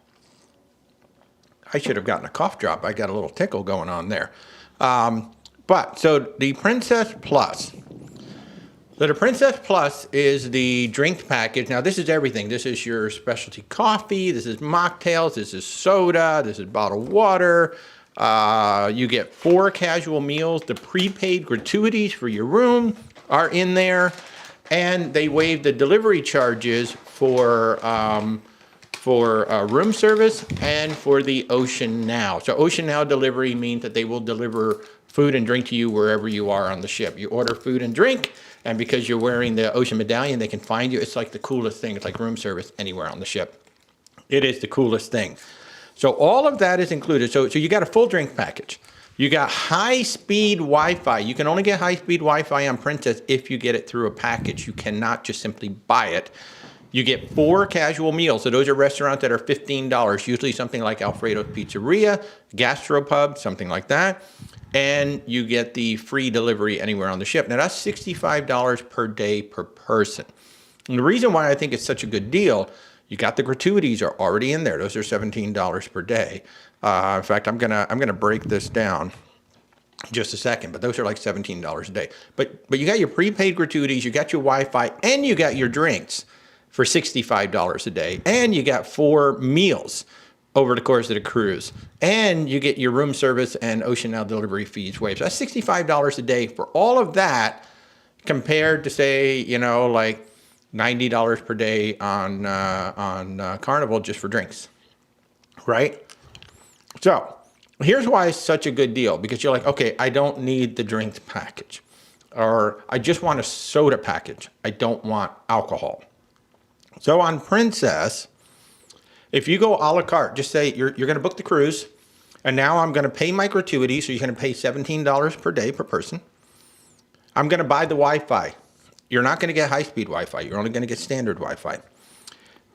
I should have gotten a cough drop. I got a little tickle going on there. So the Princess Plus. So the Princess Plus is the drink package. Now this is everything. This is your specialty coffee. This is mocktails. This is soda. This is bottled water. You get 4 casual meals. The prepaid gratuities for your room are in there. And they waive the delivery charges for room service and for the Ocean Now. So Ocean Now delivery means that they will deliver food and drink to you wherever you are on the ship. You order food and drink, and because you're wearing the Ocean Medallion, they can find you. It's like the coolest thing. It's like room service anywhere on the ship. It is the coolest thing. So all of that is included. So you got a full drink package. You got high-speed Wi-Fi. You can only get high-speed Wi-Fi on Princess if you get it through a package. You cannot just simply buy it. You get 4 casual meals. So those are restaurants that are $15, usually something like Alfredo's Pizzeria, Gastropub, something like that. And you get the free delivery anywhere on the ship. Now that's $65 per day per person. And the reason why I think it's such a good deal, you got the gratuities are already in there. Those are $17 per day. In fact, I'm gonna break this down in just a second, but those are like $17 a day. But you got your prepaid gratuities, you got your Wi-Fi, and you got your drinks for $65 a day, and you got 4 meals over the course of the cruise, and you get your room service and Ocean Now delivery fees waived. So that's $65 a day for all of that, compared to say, you know, like $90 per day on Carnival just for drinks, right? So here's why it's such a good deal, because you're like, okay, I don't need the drinks package, or I just want a soda package. I don't want alcohol. So on Princess, if you go a la carte, just say you're going to book the cruise, and now I'm going to pay my gratuity, so you're going to pay $17 per day per person. I'm going to buy the Wi-Fi. You're not going to get high-speed Wi-Fi. You're only going to get standard Wi-Fi.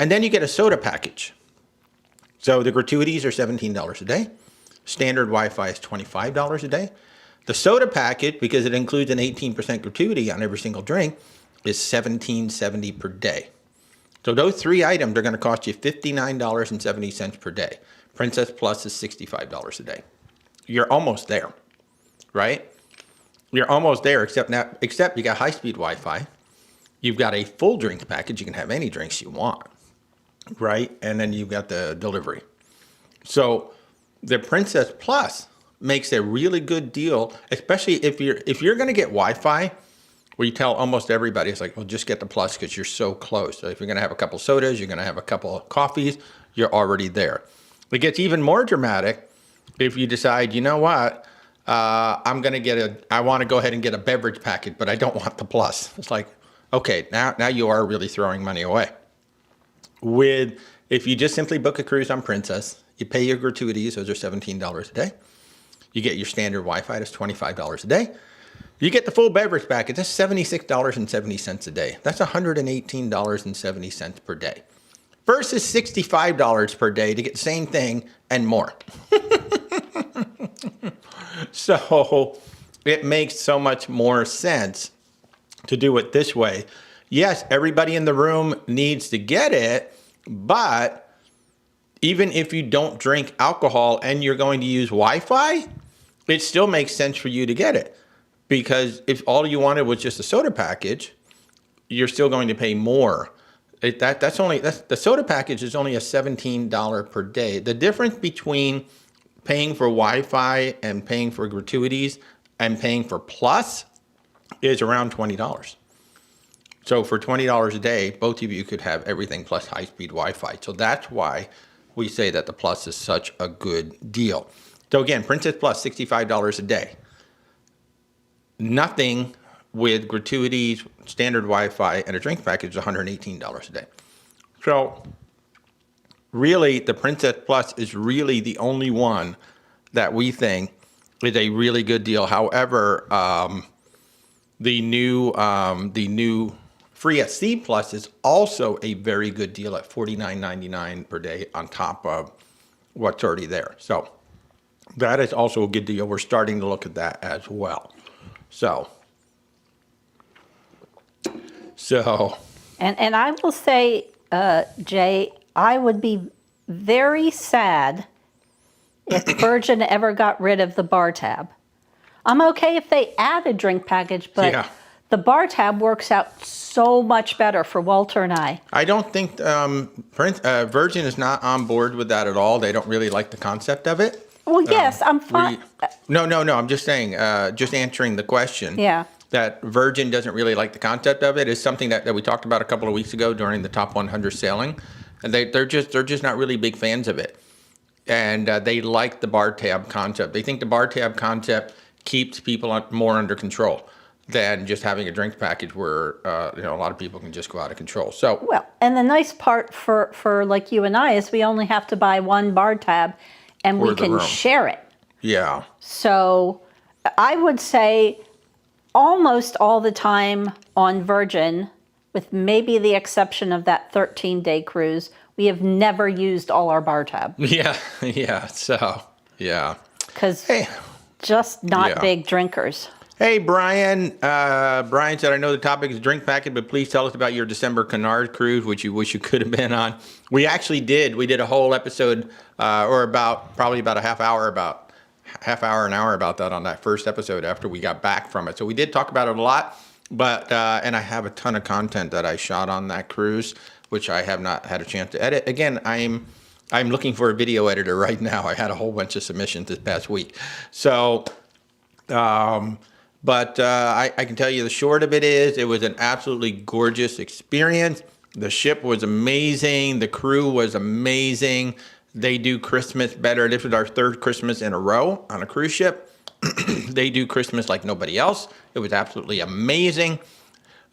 And then you get a soda package. So the gratuities are $17 a day. Standard Wi-Fi is $25 a day. The soda package, because it includes an 18% gratuity on every single drink, is $17.70 per day. So those 3 items are going to cost you $59.70 per day. Princess Plus is $65 a day. You're almost there, right? You're almost there, except you got high-speed Wi-Fi. You've got a full drink package. You can have any drinks you want, right? And then you've got the delivery. So the Princess Plus makes a really good deal, especially if you're going to get Wi-Fi. Where you tell almost everybody, it's like, well, just get the Plus because you're so close. So if you're going to have a couple sodas, you're going to have a couple of coffees, you're already there. It gets even more dramatic if you decide, you know what, I want to go ahead and get a beverage package, but I don't want the Plus. It's like, okay, now you are really throwing money away. If you just simply book a cruise on Princess, you pay your gratuities, those are $17 a day. You get your standard Wi-Fi, that's $25 a day. You get the full beverage package, that's $76.70 a day. That's $118.70 per day. versus $65 per day to get the same thing and more. So it makes so much more sense to do it this way. Yes, everybody in the room needs to get it, but even if you don't drink alcohol and you're going to use Wi-Fi, it still makes sense for you to get it. Because if all you wanted was just a soda package, you're still going to pay more. The soda package is only a $17 per day. The difference between paying for Wi-Fi and paying for gratuities and paying for Plus is around $20. So for $20 a day, both of you could have everything plus high-speed Wi-Fi. So that's why we say that the Plus is such a good deal. So again, Princess Plus, $65 a day. Nothing with gratuities, standard Wi-Fi, and a drink package is $118 a day. So really, the Princess Plus is really the only one that we think is a really good deal. However, the new Free at Sea Plus is also a very good deal at $49.99 per day on top of what's already there. So that is also a good deal. We're starting to look at that as well. So. And I will say, Jay, I would be very sad if Virgin ever got rid of the bar tab. I'm okay if they add a drink package, but yeah. The bar tab works out so much better for Walter and I. I don't think Virgin is not on board with that at all. They don't really like the concept of it. Well, yes, I'm fine. No. I'm just saying, just answering the question. Yeah. That Virgin doesn't really like the concept of it is something that we talked about a couple of weeks ago during the Top 100 sailing, and they're just not really big fans of it, and they like the bar tab concept. They think the bar tab concept keeps people more under control than just having a drink package where a lot of people can just go out of control. So well, and the nice part for like you and I is we only have to buy one bar tab, and we can share it. Yeah. So I would say almost all the time on Virgin, with maybe the exception of that 13-day cruise, we have never used all our bar tab. Yeah. So, yeah. Because just not big drinkers. Hey, Brian. Brian said, I know the topic is drink package, but please tell us about your December Cunard cruise, which you wish you could have been on. We actually did. We did a whole episode, or probably about an hour about that on that first episode after we got back from it. So we did talk about it a lot, but and I have a ton of content that I shot on that cruise, which I have not had a chance to edit. Again, I'm looking for a video editor right now. I had a whole bunch of submissions this past week. So, but I can tell you the short of it is it was an absolutely gorgeous experience. The ship was amazing. The crew was amazing. They do Christmas better. This was our third Christmas in a row on a cruise ship. They do Christmas like nobody else. It was absolutely amazing.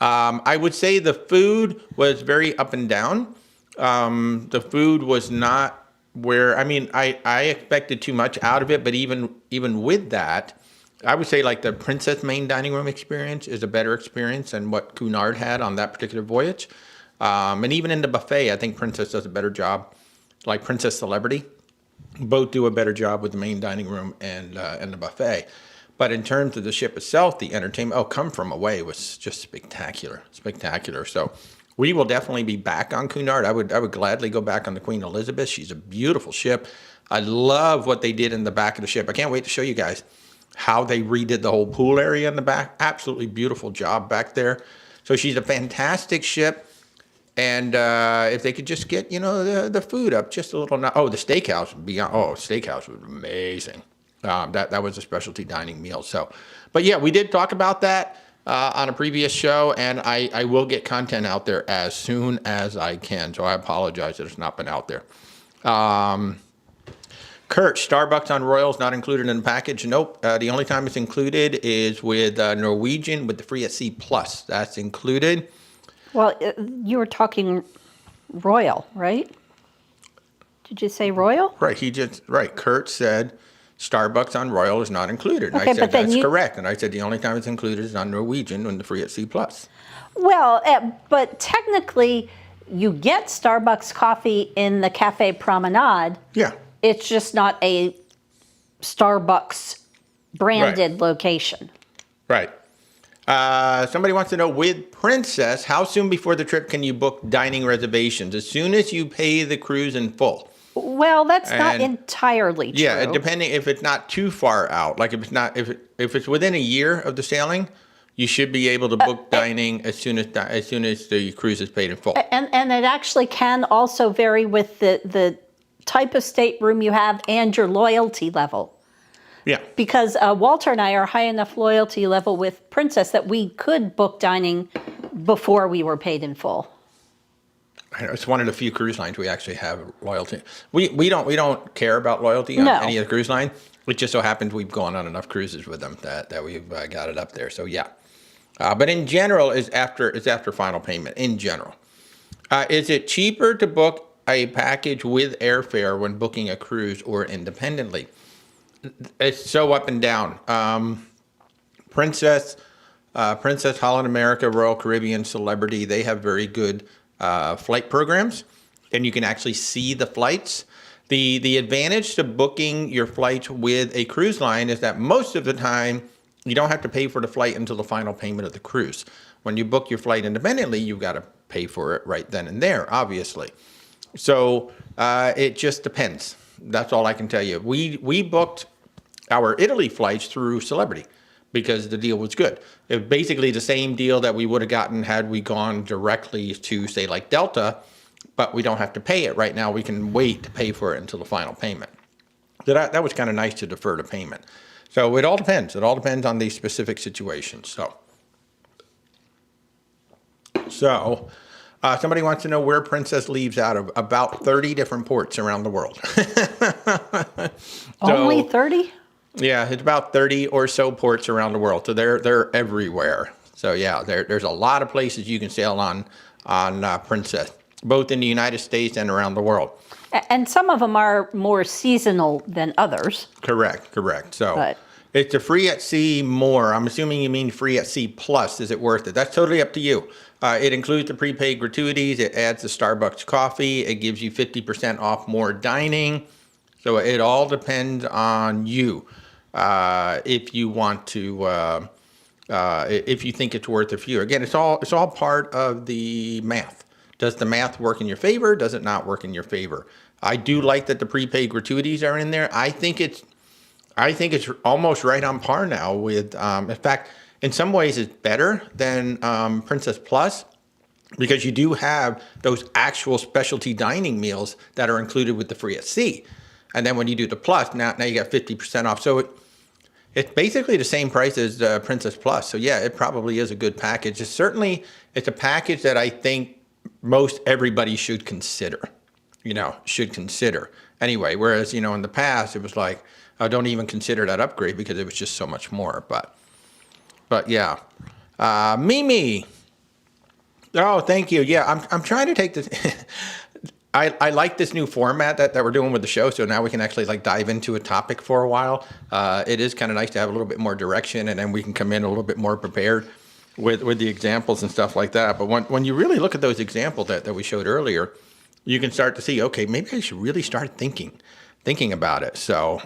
I would say the food was very up and down. The food was not where, I expected too much out of it, but even with that, I would say like the Princess main dining room experience is a better experience than what Cunard had on that particular voyage. And even in the buffet, I think Princess does a better job. Like Princess Celebrity, both do a better job with the main dining room and the buffet. But in terms of the ship itself, the entertainment, Come From Away was just spectacular. So we will definitely be back on Cunard. I would gladly go back on the Queen Elizabeth. She's a beautiful ship. I love what they did in the back of the ship. I can't wait to show you guys how they redid the whole pool area in the back. Absolutely beautiful job back there. So she's a fantastic ship. And if they could just get, the food up just a little. The steakhouse. Steakhouse was amazing. That was a specialty dining meal. So, but yeah, we did talk about that on a previous show, and I will get content out there as soon as I can. So I apologize that it's not been out there. Kurt, Starbucks on Royal's not included in the package. Nope. The only time it's included is with Norwegian with the Free at Sea Plus. That's included. Well, you were talking Royal, right? Did you say Royal? Right. Kurt said Starbucks on Royal is not included. And okay, I said that's correct. And I said the only time it's included is on Norwegian and the Free at Sea Plus. Well, but technically, you get Starbucks coffee in the Cafe Promenade. Yeah. It's just not a Starbucks branded location. Right. Somebody wants to know, with Princess, how soon before the trip can you book dining reservations? As soon as you pay the cruise in full. Well, that's not entirely true. Yeah, depending if it's not too far out. Like if it's within a year of the sailing, you should be able to book dining as soon as the cruise is paid in full. And it actually can also vary with the type of stateroom you have and your loyalty level. Yeah. Because Walter and I are high enough loyalty level with Princess that we could book dining before we were paid in full. It's one of the few cruise lines we actually have loyalty. We don't care about loyalty on any of the cruise line. It just so happens we've gone on enough cruises with them that we've got it up there. So yeah. But in general, it's after final payment. In general, is it cheaper to book a package with airfare when booking a cruise or independently? It's so up and down. Princess, Holland America, Royal Caribbean, Celebrity, they have very good flight programs, and you can actually see the flights. The advantage to booking your flights with a cruise line is that most of the time you don't have to pay for the flight until the final payment of the cruise. When you book your flight independently, you've got to pay for it right then and there, obviously. So it just depends. That's all I can tell you. We booked our Italy flights through Celebrity because the deal was good. It was basically the same deal that we would have gotten had we gone directly to, say, like Delta, but we don't have to pay it right now. We can wait to pay for it until the final payment. So that was kind of nice to defer the payment. So it all depends. It all depends on the specific situations. So somebody wants to know where Princess leaves out of. About 30 different ports around the world. Only 30? Yeah, it's about 30 or so ports around the world. So they're everywhere. So yeah, there's a lot of places you can sail on Princess, both in the United States and around the world. And some of them are more seasonal than others. Correct. So it's a free at sea more. I'm assuming you mean free at sea plus. Is it worth it? That's totally up to you. It includes the prepaid gratuities. It adds the Starbucks coffee. It gives you 50% off more dining. So it all depends on you. If you want to, if you think it's worth it for you. Again, it's all part of the math. Does the math work in your favor? Does it not work in your favor? I do like that the prepaid gratuities are in there. I think it's almost right on par now with, in fact, in some ways it's better than Princess Plus, because you do have those actual specialty dining meals that are included with the free at sea. And then when you do the Plus, now you got 50% off. So it's basically the same price as Princess Plus. So yeah, it probably is a good package. It's a package that I think most everybody should consider, Anyway, whereas, in the past, it was like, I don't even consider that upgrade because it was just so much more. But yeah. Mimi. Oh, thank you. Yeah, I'm trying to take this. I like this new format that we're doing with the show. So now we can actually dive into a topic for a while. It is kind of nice to have a little bit more direction, and then we can come in a little bit more prepared with the examples and stuff like that. But when you really look at those examples that we showed earlier, you can start to see, okay, maybe I should really start thinking about it. So,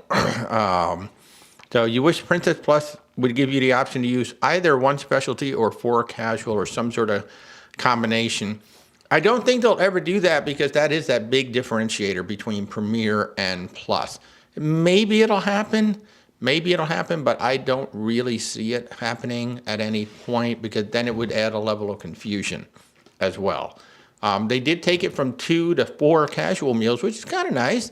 so you wish Princess Plus would give you the option to use either one specialty or 4 casual or some sort of combination. I don't think they'll ever do that because that is that big differentiator between Premier and Plus. Maybe it'll happen, but I don't really see it happening at any point because then it would add a level of confusion as well. They did take it from 2 to 4 casual meals, which is kind of nice.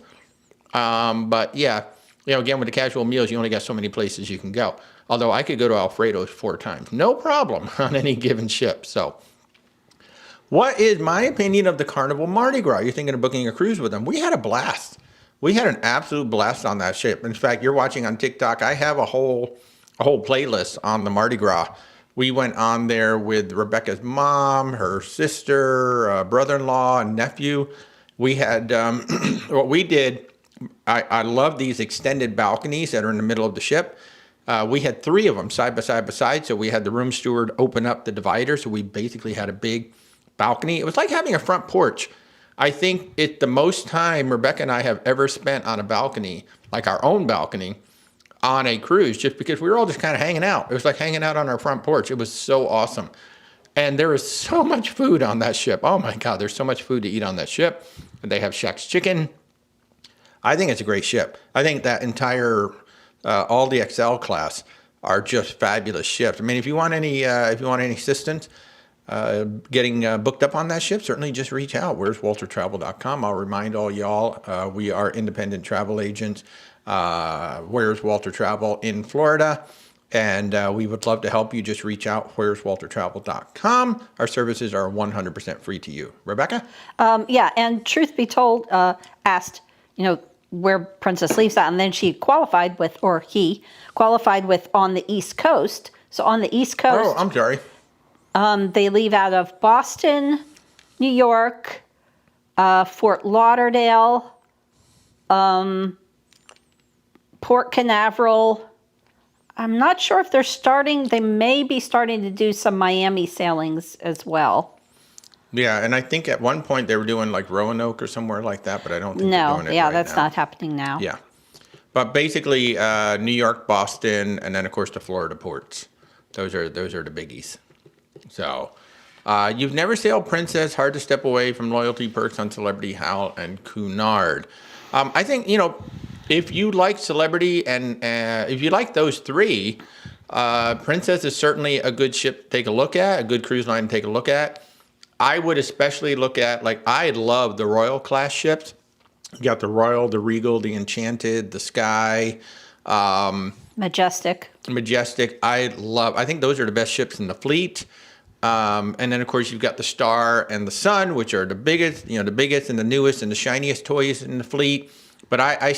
But yeah, again, with the casual meals, you only got so many places you can go. Although I could go to Alfredo's 4 times, no problem on any given ship. So what is my opinion of the Carnival Mardi Gras? You're thinking of booking a cruise with them. We had a blast. We had an absolute blast on that ship. In fact, you're watching on TikTok. I have a whole playlist on the Mardi Gras. We went on there with Rebecca's mom, her sister, brother-in-law, and nephew. We had, what we did, I love these extended balconies that are in the middle of the ship. We had 3 of them side by side, so we had the room steward open up the divider, so we basically had a big balcony. It was like having a front porch. I think it's the most time Rebecca and I have ever spent on a balcony, like our own balcony, on a cruise, just because we were all just kind of hanging out. It was like hanging out on our front porch. It was so awesome. And there is so much food on that ship. Oh my God, there's so much food to eat on that ship. And they have Shaq's Chicken. I think it's a great ship. I think that entire, all the XL class are just fabulous ships. I mean, if you want any assistance getting booked up on that ship, certainly just reach out. Where's WalterTravel.com. I'll remind all y'all, we are independent travel agents. Where's Walter Travel in Florida. And we would love to help you. Just reach out, where'swaltertravel.com. Our services are 100% free to you. Rebecca? Yeah, and truth be told, asked, where Princess leaves at, and then she qualified with, or he qualified with on the East Coast. So on the East Coast. Oh, I'm sorry. They leave out of Boston, New York, Fort Lauderdale, Port Canaveral. I'm not sure if they may be starting to do some Miami sailings as well. Yeah, and I think at one point they were doing like Roanoke or somewhere like that, but I don't think they're doing it right that's now. not happening now. Yeah. But basically New York, Boston, and then of course the Florida ports. Those are the biggies. So you've never sailed Princess, hard to step away from loyalty perks on Celebrity, Hal, and Cunard. I think, if you like Celebrity and if you like those three, Princess is certainly a good ship to take a look at, a good cruise line to take a look at. I would especially look at, I love the Royal class ships. You got the Royal, the Regal, the Enchanted, the Sky. Majestic. I think those are the best ships in the fleet. And then of course you've got the Star and the Sun, which are the biggest and the newest and the shiniest toys in the fleet. But I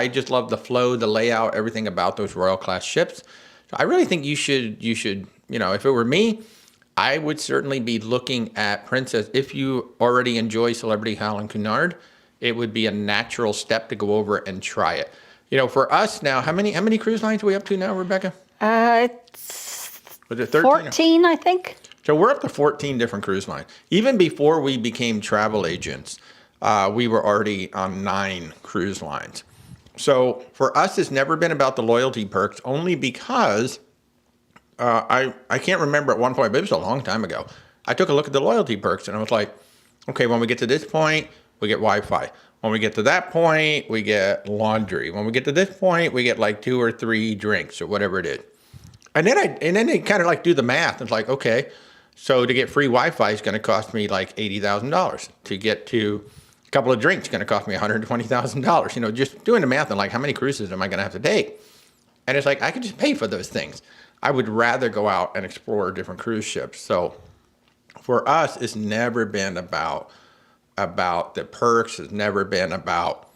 just love the flow, the layout, everything about those Royal class ships. So I really think you should, if it were me, I would certainly be looking at Princess. If you already enjoy Celebrity, Hal, and Cunard, it would be a natural step to go over and try it. For us now, how many cruise lines are we up to now, Rebecca? It's Was it 13? 14, I think. So we're up to 14 different cruise lines. Even before we became travel agents, we were already on 9 cruise lines. So for us, it's never been about the loyalty perks, only because I can't remember at one point, but it was a long time ago. I took a look at the loyalty perks and I was like, okay, when we get to this point, we get Wi-Fi. When we get to that point, we get laundry. When we get to this point, we get like 2 or 3 drinks or whatever it is. And then they kind of do the math. It's like, okay, so to get free Wi-Fi is going to cost me like $80,000. To get to a couple of drinks is going to cost me $120,000. Just doing the math and how many cruises am I going to have to take? And it's like, I could just pay for those things. I would rather go out and explore different cruise ships. So for us, it's never been about the perks. It's never been about,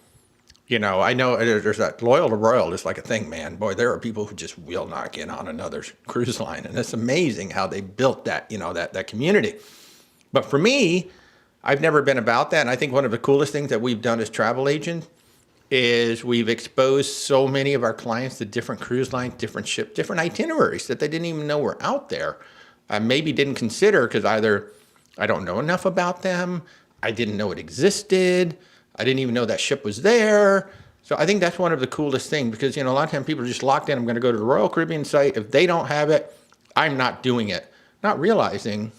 I know there's that loyal to Royal is like a thing, man. Boy, there are people who just will not get on another cruise line. And it's amazing how they built that, that community. But for me, I've never been about that. And I think one of the coolest things that we've done as travel agents is we've exposed so many of our clients to different cruise lines, different ships, different itineraries that they didn't even know were out there. Maybe didn't consider because either I don't know enough about them, I didn't know it existed, I didn't even know that ship was there. So I think that's one of the coolest things because, a lot of times people are just locked in. I'm going to go to the Royal Caribbean site. If they don't have it, I'm not doing it. Not realizing,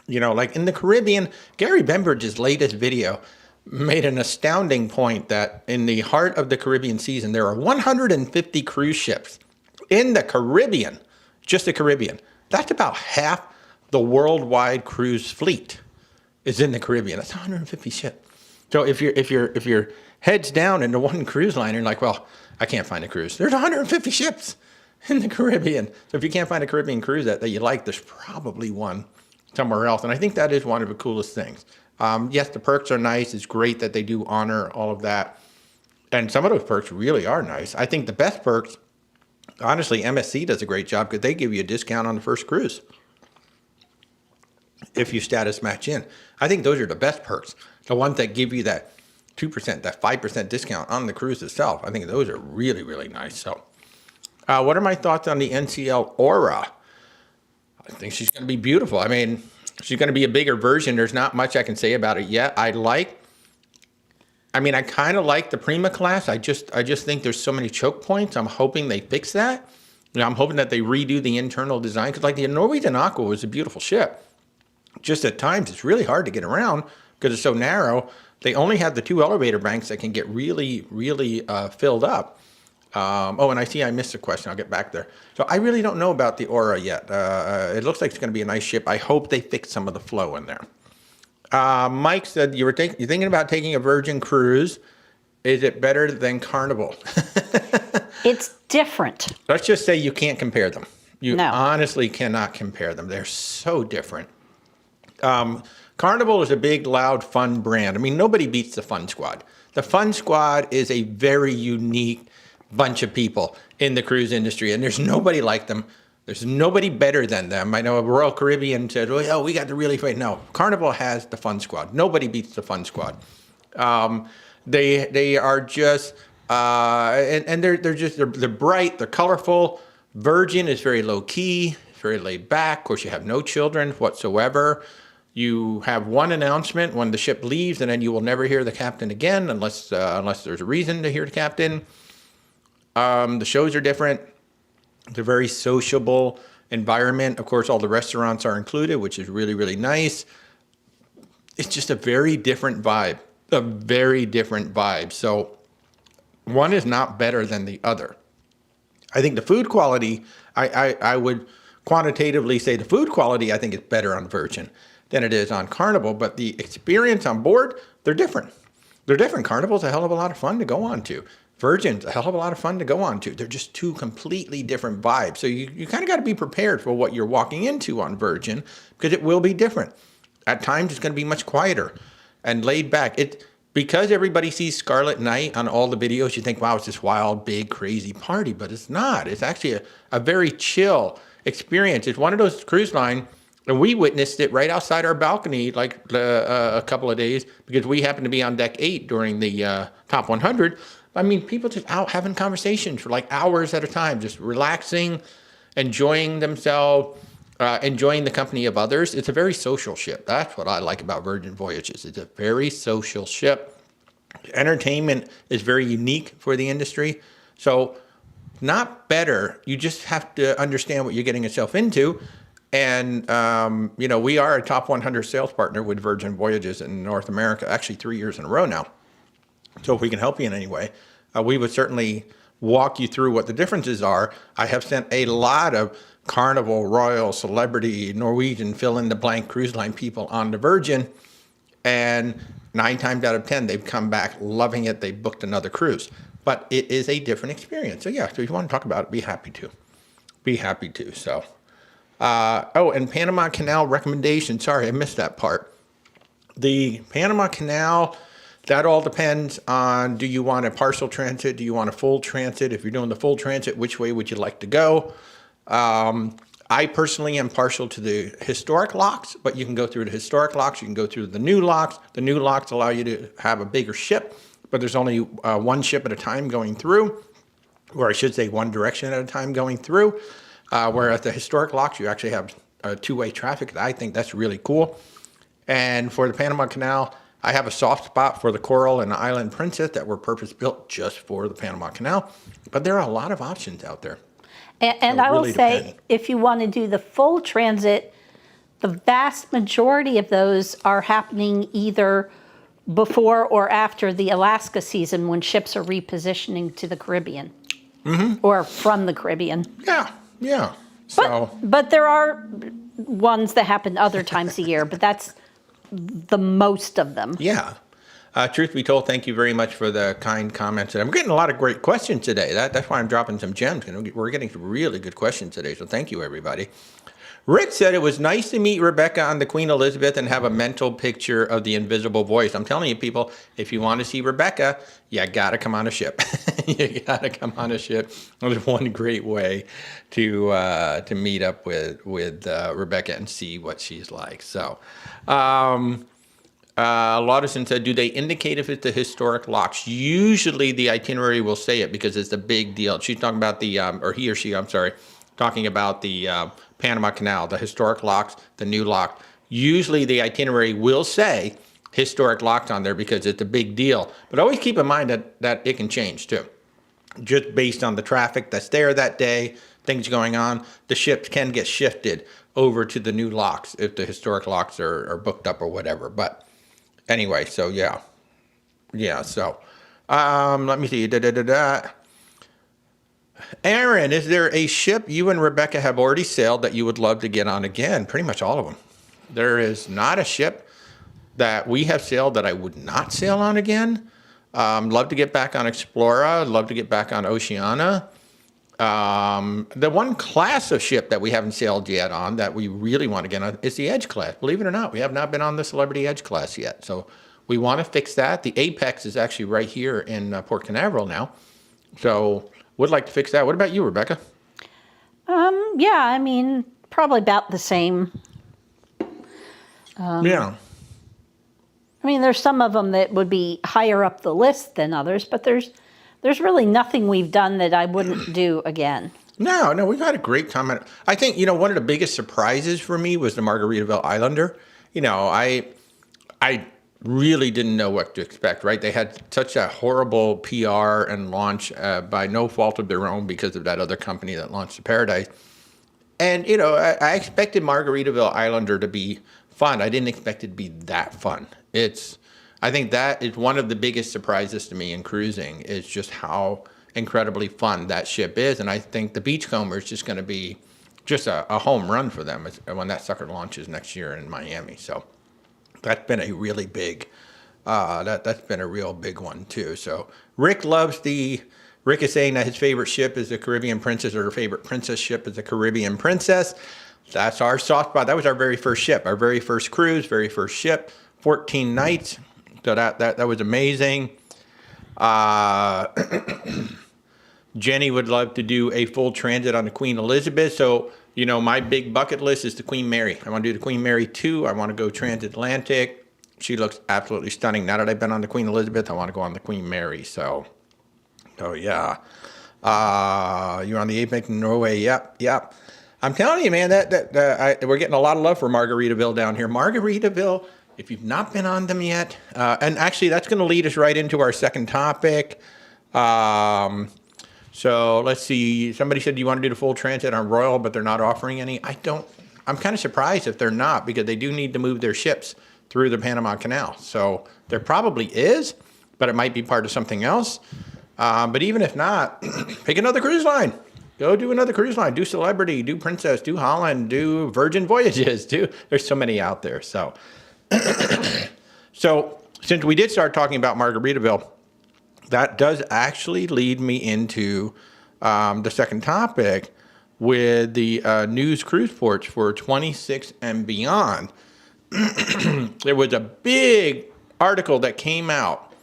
in the Caribbean, Gary Bembridge's latest video made an astounding point that in the heart of the Caribbean season, there are 150 cruise ships in the Caribbean, just the Caribbean. That's about half the worldwide cruise fleet is in the Caribbean. That's 150 ships. So if you're heads down into one cruise line, you're like, well, I can't find a cruise. There's 150 ships in the Caribbean. So if you can't find a Caribbean cruise that you like, there's probably one somewhere else. And I think that is one of the coolest things. Yes, the perks are nice. It's great that they do honor all of that. And some of those perks really are nice. I think the best perks, honestly, MSC does a great job because they give you a discount on the first cruise if you status match in. I think those are the best perks. The ones that give you that 2%, that 5% discount on the cruise itself. I think those are really, really nice. So what are my thoughts on the NCL Aura? I think she's going to be beautiful. I mean, She's going to be a bigger version. There's not much I can say about it yet. I kind of like the Prima class. I just think there's so many choke points. I'm hoping they fix that. I'm hoping that they redo the internal design, because like the Norwegian Aqua was a beautiful ship. Just at times it's really hard to get around because it's so narrow. They only have the 2 elevator banks that can get really, really filled up. And I see I missed a question. I'll get back there. So I really don't know about the Aura yet. It looks like it's going to be a nice ship. I hope they fix some of the flow in there. Mike said you're thinking about taking a Virgin cruise. Is it better than Carnival? It's different. Let's just say you can't compare them. You No. honestly cannot compare them. They're so different. Carnival is a big, loud, fun brand. I mean, nobody beats the Fun Squad. The Fun Squad is a very unique bunch of people in the cruise industry, and there's nobody like them. There's nobody better than them. I know Royal Caribbean said, "Oh, we got the really great." No, Carnival has the Fun Squad. Nobody beats the Fun Squad. They are just and they're bright. They're colorful. Virgin is very low key, very laid back. Of course, you have no children whatsoever. You have one announcement when the ship leaves, and then you will never hear the captain again unless there's a reason to hear the captain. The shows are different. It's a very sociable environment. Of course, all the restaurants are included, which is really, really nice. It's just a very different vibe, a very different vibe. So one is not better than the other. I think the food quality, I would quantitatively say the food quality, I think is better on Virgin than it is on Carnival, but the experience on board, they're different. They're different. Carnival's a hell of a lot of fun to go on to. Virgin's a hell of a lot of fun to go on to. They're just two completely different vibes. So you kind of got to be prepared for what you're walking into on Virgin, because it will be different. At times, it's going to be much quieter and laid back. Because everybody sees Scarlet Night on all the videos, you think, wow, it's this wild, big, crazy party, but it's not. It's actually a very chill experience. It's one of those cruise line, and we witnessed it right outside our balcony like a couple of days, because we happened to be on deck 8 during the top 100. I mean, people just out having conversations for like hours at a time, just relaxing, enjoying themselves, enjoying the company of others. It's a very social ship. That's what I like about Virgin Voyages. It's a very social ship. Entertainment is very unique for the industry. So not better. You just have to understand what you're getting yourself into. And, we are a top 100 sales partner with Virgin Voyages in North America, actually 3 years in a row now. So if we can help you in any way, we would certainly walk you through what the differences are. I have sent a lot of Carnival, Royal, Celebrity, Norwegian, fill-in-the-blank cruise line people on the Virgin, and 9 times out of 10, they've come back loving it. They booked another cruise. But it is a different experience. So yeah, so if you want to talk about it, be happy to. Be happy to. So, and Panama Canal recommendation. Sorry, I missed that part. The Panama Canal, that all depends on, do you want a partial transit? Do you want a full transit? If you're doing the full transit, which way would you like to go? I personally am partial to the historic locks, but you can go through the historic locks. You can go through the new locks. The new locks allow you to have a bigger ship, but there's only one ship at a time going through, or I should say one direction at a time going through. Whereas the historic locks, you actually have two-way traffic. I think that's really cool. And for the Panama Canal, I have a soft spot for the Coral and the Island Princess that were purpose-built just for the Panama Canal. But there are a lot of options out there. And So I will really say, depends. if you want to do the full transit, the vast majority of those are happening either before or after the Alaska season, when ships are repositioning to the Caribbean or from the Caribbean. Yeah. So But there are ones that happen other times a year, but that's the most of them. yeah. Truth be told, thank you very much for the kind comments. And I'm getting a lot of great questions today. That's why I'm dropping some gems. We're getting some really good questions today. So thank you, everybody. Rick said it was nice to meet Rebecca on the Queen Elizabeth and have a mental picture of the invisible voice. I'm telling you, people, if you want to see Rebecca, you got to come on a ship. You got to come on a ship. There's one great way to meet up with Rebecca and see what she's like. So, Lauderson said, do they indicate if it's the historic locks? Usually the itinerary will say it because it's a big deal. She's talking about or he or she, I'm sorry, talking about the Panama Canal, the historic locks, the new lock. Usually the itinerary will say historic locks on there because it's a big deal. But always keep in mind that it can change too. Just based on the traffic that's there that day, things going on, the ships can get shifted over to the new locks if the historic locks are booked up or whatever. But anyway, so yeah. So let me see. Aaron, is there a ship you and Rebecca have already sailed that you would love to get on again? Pretty much all of them. There is not a ship that we have sailed that I would not sail on again. Love to get back on Explorer. Love to get back on Oceana. The one class of ship that we haven't sailed yet on that we really want to get on is the Edge class. Believe it or not, we have not been on the Celebrity Edge class yet. So we want to fix that. The Apex is actually right here in Port Canaveral now. So would like to fix that. What about you, Rebecca? Yeah, I mean, probably about the same. Yeah. I mean, there's some of them that would be higher up the list than others, but there's really nothing we've done that I wouldn't do again. No, we've had a great time. I think, one of the biggest surprises for me was the Margaritaville Islander. I really didn't know what to expect, right? They had such a horrible PR and launch by no fault of their own because of that other company that launched the Paradise. And, I expected Margaritaville Islander to be fun. I didn't expect it to be that fun. I think that is one of the biggest surprises to me in cruising is just how incredibly fun that ship is. And I think the Beachcomber is just going to be just a home run for them when that sucker launches next year in Miami. So that's been a really big, that's been a real big one too. So Rick is saying that his favorite ship is the Caribbean Princess, or her favorite princess ship is the Caribbean Princess. That's our soft spot. That was our very first ship, our very first cruise, very first ship, 14 nights. So that was amazing. Jenny would love to do a full transit on the Queen Elizabeth. So, my big bucket list is the Queen Mary. I want to do the Queen Mary 2. I want to go transatlantic. She looks absolutely stunning. Now that I've been on the Queen Elizabeth, I want to go on the Queen Mary. So yeah. You're on the Apex in Norway. Yep. I'm telling you, man, we're getting a lot of love for Margaritaville down here. Margaritaville, if you've not been on them yet, and actually that's going to lead us right into our second topic. So let's see. Somebody said, do you want to do the full transit on Royal, but they're not offering any? I'm kind of surprised if they're not, because they do need to move their ships through the Panama Canal. So there probably is, but it might be part of something else. But even if not, pick another cruise line. Go do another cruise line. Do Celebrity, do Princess, do Holland, do Virgin Voyages. There's so many out there. So since we did start talking about Margaritaville, that does actually lead me into the second topic with the news cruise ports for 26 and beyond. There was a big article that came out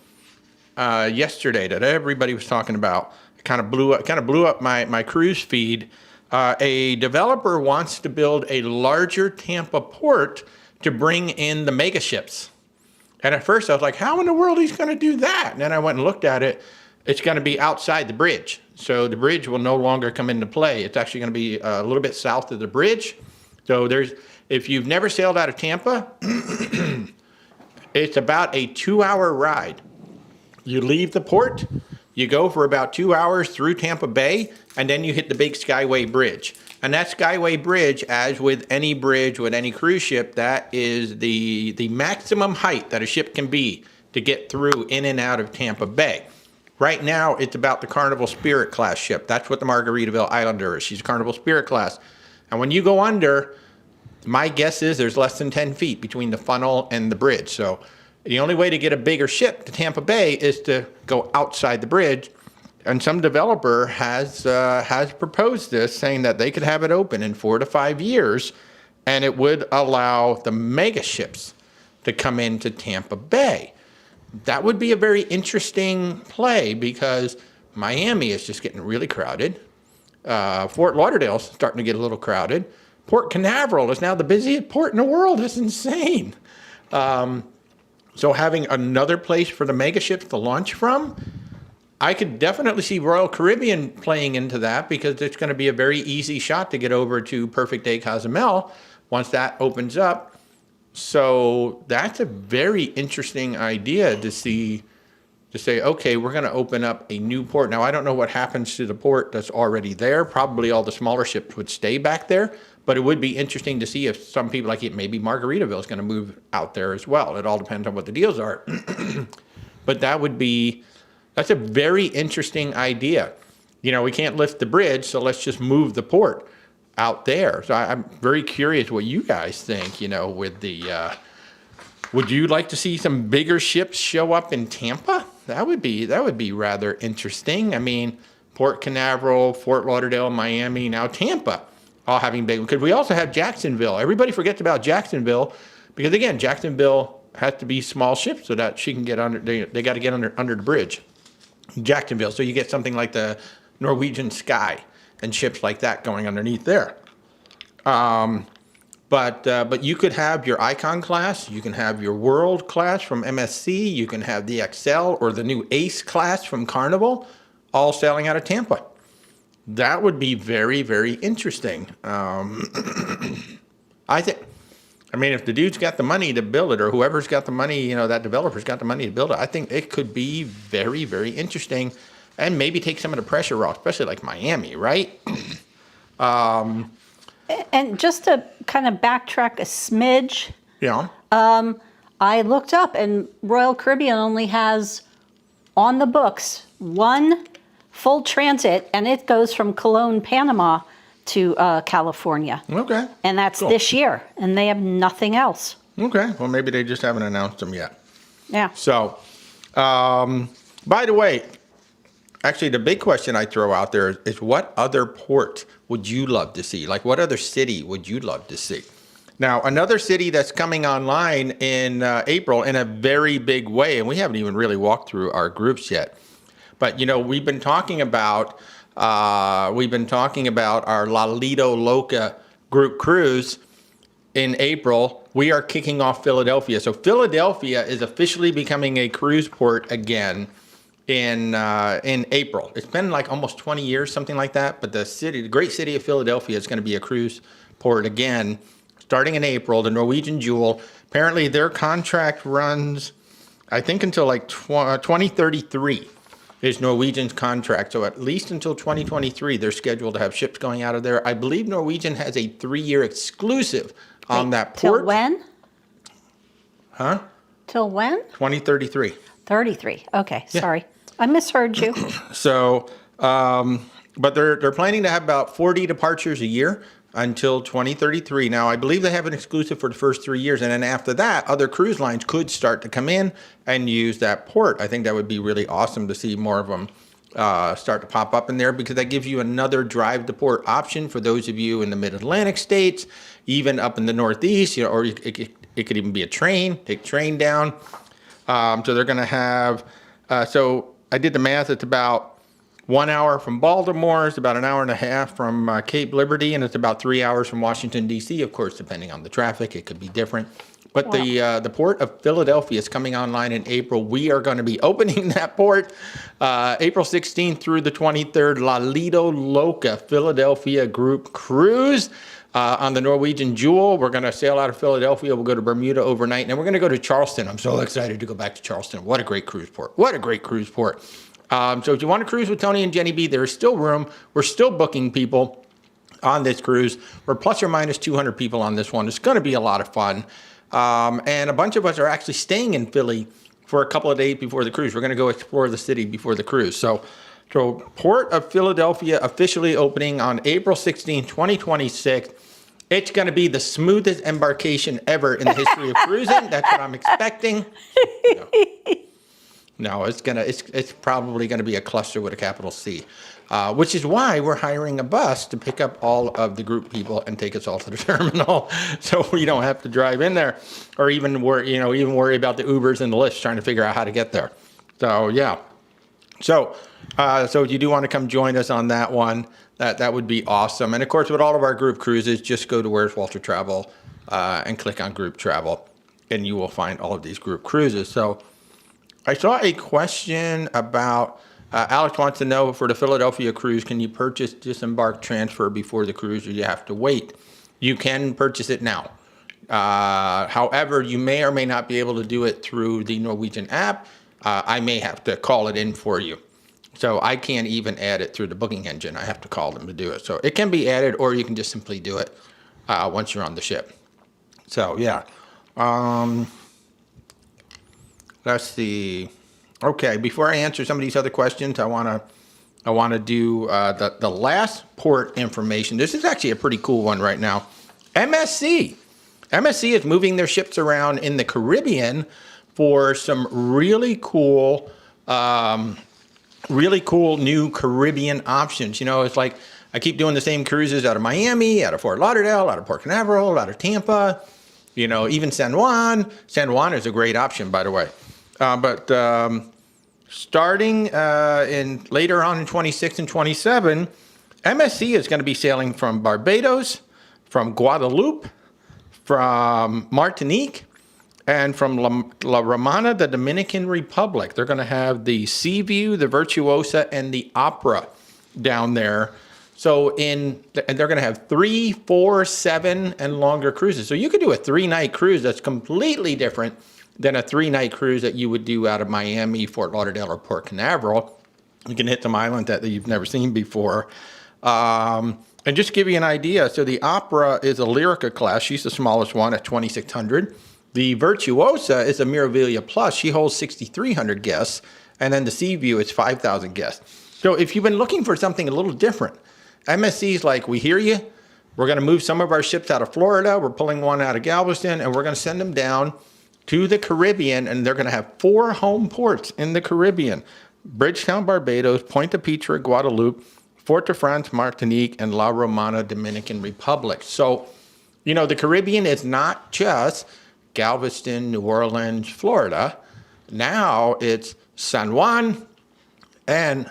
yesterday that everybody was talking about. It kind of blew up my cruise feed. A developer wants to build a larger Tampa port to bring in the mega ships. And at first I was like, how in the world he's going to do that? And then I went and looked at it. It's going to be outside the bridge. So the bridge will no longer come into play. It's actually going to be a little bit south of the bridge. So if you've never sailed out of Tampa, it's about a 2-hour ride. You leave the port, you go for about 2 hours through Tampa Bay, and then you hit the big Skyway Bridge. And that Skyway Bridge, as with any bridge with any cruise ship, that is the maximum height that a ship can be to get through in and out of Tampa Bay. Right now, it's about the Carnival Spirit class ship. That's what the Margaritaville Islander is. She's a Carnival Spirit class. And when you go under, my guess is there's less than 10 feet between the funnel and the bridge. So the only way to get a bigger ship to Tampa Bay is to go outside the bridge. And some developer has proposed this, saying that they could have it open in 4 to 5 years, and it would allow the mega ships to come into Tampa Bay. That would be a very interesting play, because Miami is just getting really crowded. Fort Lauderdale's starting to get a little crowded. Port Canaveral is now the busiest port in the world. That's insane. So having another place for the mega ships to launch from, I could definitely see Royal Caribbean playing into that, because it's going to be a very easy shot to get over to Perfect Day Cozumel once that opens up. So that's a very interesting idea to see, to say, okay, we're going to open up a new port. Now, I don't know what happens to the port that's already there. Probably all the smaller ships would stay back there, but it would be interesting to see if some people, like it, maybe Margaritaville is going to move out there as well. It all depends on what the deals are. But that's a very interesting idea. You know, we can't lift the bridge, so let's just move the port out there. So I'm very curious what you guys think, you know, with the, would you like to see some bigger ships show up in Tampa? That would be rather interesting. I mean, Port Canaveral, Fort Lauderdale, Miami, now Tampa, all having big. Because we also have Jacksonville. Everybody forgets about Jacksonville because again, Jacksonville has to be small ships so that she can get under. They got to get under the bridge, Jacksonville. So you get something like the Norwegian Sky and ships like that going underneath there. But you could have your Icon class, you can have your World class from MSC, you can have the XL or the new Ace class from Carnival, all sailing out of Tampa. That would be very, very interesting. I mean, if the dude's got the money to build it, or whoever's got the money, you know, that developer's got the money to build it, I think it could be very, very interesting and maybe take some of the pressure off, especially like Miami, right? And just to kind of backtrack a smidge, Yeah. I looked up and Royal Caribbean only has on the books one full transit, and it goes from Cologne, Panama to California. Okay. And that's Cool. this year, and they have nothing else. Okay. Well, maybe they just haven't announced them yet. Yeah. So, by the way, actually, the big question I throw out there is what other port would you love to see? Like, what other city would you love to see? Now, another city that's coming online in April in a very big way, and we haven't even really walked through our groups yet. But, you know, we've been talking about our La Lido Loca group cruise in April. We are kicking off Philadelphia. So Philadelphia is officially becoming a cruise port again in April. It's been like almost 20 years, something like that. But the great city of Philadelphia is going to be a cruise port again, starting in April. The Norwegian Jewel. Apparently, their contract runs, I think, until like 2033 is Norwegian's contract. So at least until 2023, they're scheduled to have ships going out of there. I believe Norwegian has a 3-year exclusive on that port. Till when? Huh? Till when? 2033. 33. Okay, Yeah. sorry. I misheard you. So, but they're planning to have about 40 departures a year until 2033. Now, I believe they have an exclusive for the first 3 years, and then after that, other cruise lines could start to come in and use that port. I think that would be really awesome to see more of them start to pop up in there, because that gives you another drive to port option for those of you in the mid-Atlantic states, even up in the Northeast, you know, or it could even be a train, take train down. So they're going to have, so I did the math, it's about 1 hour from Baltimore, it's about an hour and a half from Cape Liberty, and it's about 3 hours from Washington, D.C. Of course, depending on the traffic, it could be different. But Wow. the port of Philadelphia is coming online in April. We are going to be opening that port April 16th through the 23rd, La Lido Loca Philadelphia Group Cruise. On the Norwegian Jewel. We're going to sail out of Philadelphia. We'll go to Bermuda overnight, and then we're going to go to Charleston. I'm so excited to go back to Charleston. What a great cruise port. What a great cruise port. So if you want to cruise with Tony and Jenny B, there is still room. We're still booking people on this cruise. We're plus or minus 200 people on this one. It's going to be a lot of fun. And a bunch of us are actually staying in Philly for a couple of days before the cruise. We're going to go explore the city before the cruise. So Port of Philadelphia officially opening on April 16, 2026. It's going to be the smoothest embarkation ever in the history of cruising. That's what I'm expecting. No, it's probably going to be a cluster with a capital C, which is why we're hiring a bus to pick up all of the group people and take us all to the terminal, so we don't have to drive in there, or even worry about the Ubers and the Lyfts trying to figure out how to get there. So yeah. So if you do want to come join us on that one, that would be awesome. And of course, with all of our group cruises, just go to Where's Walter Travel and click on Group Travel, and you will find all of these group cruises. So I saw a question about, Alex wants to know, for the Philadelphia cruise, can you purchase disembark transfer before the cruise, or you have to wait? You can purchase it now. However, you may or may not be able to do it through the Norwegian app. I may have to call it in for you. So I can't even add it through the booking engine. I have to call them to do it. So it can be added, or you can just simply do it once you're on the ship. So yeah. Let's see. Okay, before I answer some of these other questions, I want to do the last port information. This is actually a pretty cool one right now. MSC. MSC is moving their ships around in the Caribbean for some really cool new Caribbean options. You know, it's like I keep doing the same cruises out of Miami, out of Fort Lauderdale, out of Port Canaveral, out of Tampa, you know, even San Juan. San Juan is a great option, by the way. But starting in later on in 26 and 27, MSC is going to be sailing from Barbados, from Guadeloupe, from Martinique, and from La Romana, the Dominican Republic. They're going to have the Seaview, the Virtuosa, and the Opera down there. So and they're going to have 3, 4, 7, and longer cruises. So you could do a 3-night cruise that's completely different than a 3-night cruise that you would do out of Miami, Fort Lauderdale, or Port Canaveral. You can hit some islands that you've never seen before. And just to give you an idea, so the Opera is a Lyrica class. She's the smallest one at 2,600. The Virtuosa is a Meraviglia Plus. She holds 6,300 guests. And then the Seaview is 5,000 guests. So if you've been looking for something a little different, MSC's like, we hear you. We're going to move some of our ships out of Florida. We're pulling one out of Galveston, and we're going to send them down to the Caribbean, and they're going to have 4 home ports in the Caribbean: Bridgetown, Barbados, Pointe-à-Pitre, Guadeloupe, Fort-de-France, Martinique, and La Romana, Dominican Republic. So, you know, the Caribbean is not just Galveston, New Orleans, Florida. Now it's San Juan and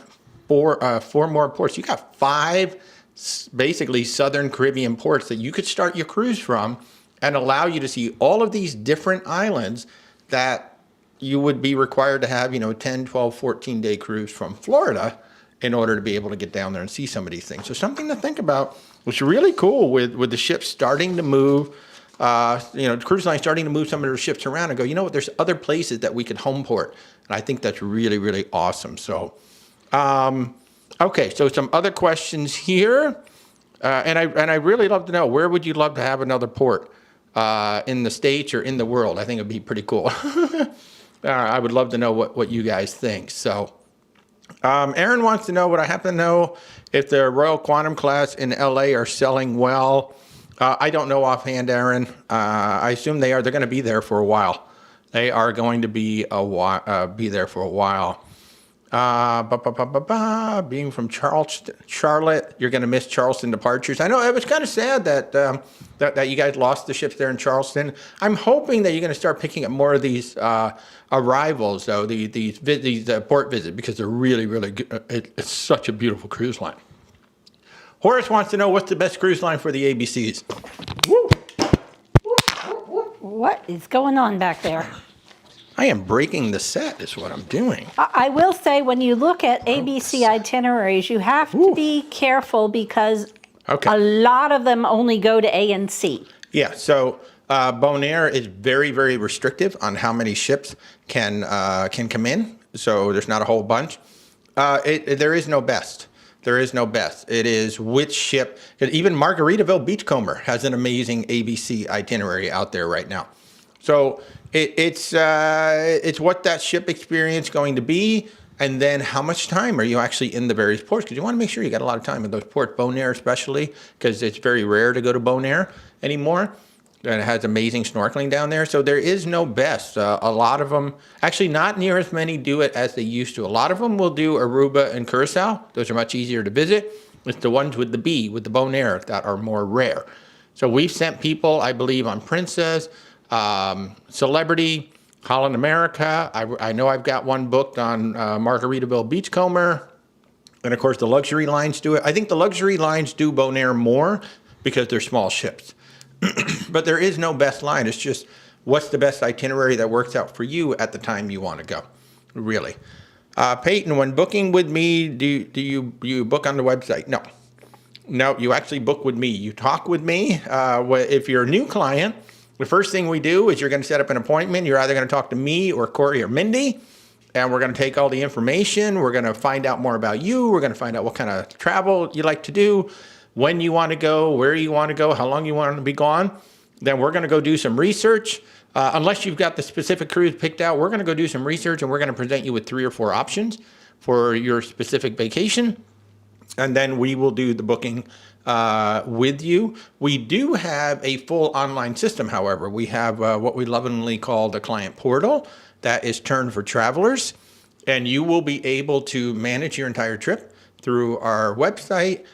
4 more ports. You got 5 basically Southern Caribbean ports that you could start your cruise from and allow you to see all of these different islands that you would be required to have, you know, 10, 12, 14-day cruise from Florida in order to be able to get down there and see some of these things. So something to think about. What's really cool with the ships starting to move, you know, cruise lines starting to move some of their ships around and go, you know what, there's other places that we could home port. And I think that's really, really awesome. So, okay, so some other questions here. And I really love to know, where would you love to have another port? In the States or in the world? I think it'd be pretty cool. I would love to know what you guys think. So, Aaron wants to know, would I happen to know if the Royal Quantum class in LA are selling well? I don't know offhand, Aaron. I assume they are. They're going to be there for a while. They are going to be there for a while. Being from Charlotte, you're going to miss Charleston departures. I know it was kind of sad that you guys lost the ships there in Charleston. I'm hoping that you're going to start picking up more of these arrivals, though, these port visits, because they're really, really good. It's such a beautiful cruise line. Horace wants to know, what's the best cruise line for the ABCs? Woo! What is going on back there? I am breaking the set is what I'm doing. I will say, when you look at ABC itineraries, you have to be careful, because a lot of them only go to A and C. Yeah, so Bonaire is very, very restrictive on how many ships can come in. So there's not a whole bunch. There is no best. There is no best. It is which ship. Even Margaritaville Beachcomber has an amazing ABC itinerary out there right now. So it's what that ship experience going to be, and then how much time are you actually in the various ports, because you want to make sure you got a lot of time in those ports, Bonaire especially, because it's very rare to go to Bonaire anymore, and it has amazing snorkeling down there. So there is no best. A lot of them, actually not near as many do it as they used to. A lot of them will do Aruba and Curacao. Those are much easier to visit. It's the ones with the B, with the Bonaire, that are more rare. So we've sent people, I believe, on Princess, Celebrity, Holland America. I know I've got one booked on Margaritaville Beachcomber. And of course the luxury lines do it. I think the luxury lines do Bonaire more because they're small ships. But there is no best line. It's just what's the best itinerary that works out for you at the time you want to go, really. Peyton, when booking with me, do you book on the website? No, you actually book with me. You talk with me. If you're a new client, The first thing we do is you're going to set up an appointment. You're either going to talk to me or Corey or Mindy, and we're going to take all the information. We're going to find out more about you. We're going to find out what kind of travel you like to do, when you want to go, where you want to go, how long you want to be gone. Then we're going to go do some research. Unless you've got the specific cruise picked out, we're going to go do some research, and we're going to present you with 3 or 4 options for your specific vacation. And then we will do the booking with you. We do have a full online system, however. We have what we lovingly call the client portal that is turned for travelers. And you will be able to manage your entire trip through our website,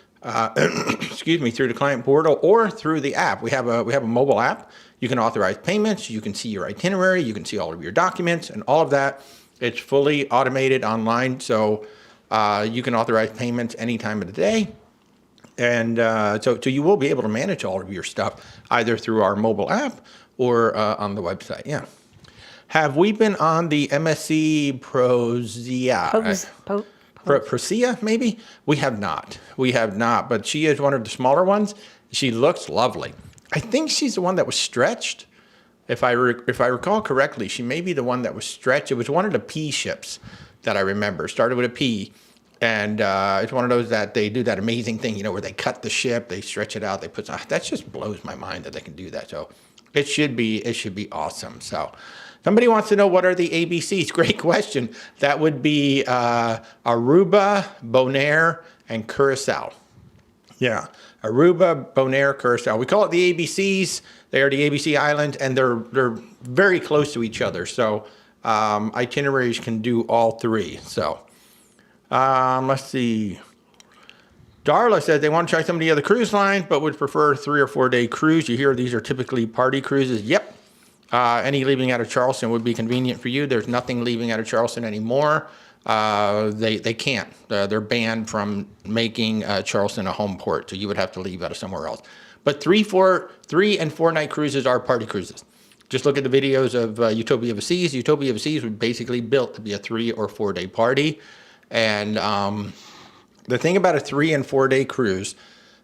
excuse me, through the client portal or through the app. We have a mobile app. You can authorize payments. You can see your itinerary. You can see all of your documents and all of that. It's fully automated online. So you can authorize payments any time of the day. And so you will be able to manage all of your stuff either through our mobile app or on the website. Yeah. Have we been on the MSC Prozia? Prozia, maybe? We have not. We have not. But she is one of the smaller ones. She looks lovely. I think she's the one that was stretched. If I recall correctly, she may be the one that was stretched. It was one of the P ships that I remember. Started with a P. And it's one of those that they do that amazing thing, where they cut the ship, they stretch it out, they put, that just blows my mind that they can do that. So it should be awesome. So somebody wants to know, what are the ABCs? Great question. That would be Aruba, Bonaire, and Curacao. Yeah, Aruba, Bonaire, Curacao. We call it the ABCs. They are the ABC Islands, and they're very close to each other. So itineraries can do all 3. So. Let's see. Darla says they want to try some of the other cruise lines, but would prefer a 3 or 4 day cruise. You hear these are typically party cruises. Yep. Any leaving out of Charleston would be convenient for you. There's nothing leaving out of Charleston anymore. They can't. They're banned from making Charleston a home port, so you would have to leave out of somewhere else. But 3 and 4 night cruises are party cruises. Just look at the videos of Utopia of the Seas. Utopia of the Seas was basically built to be a 3 or 4 day party. And the thing about a 3 and 4 day cruise,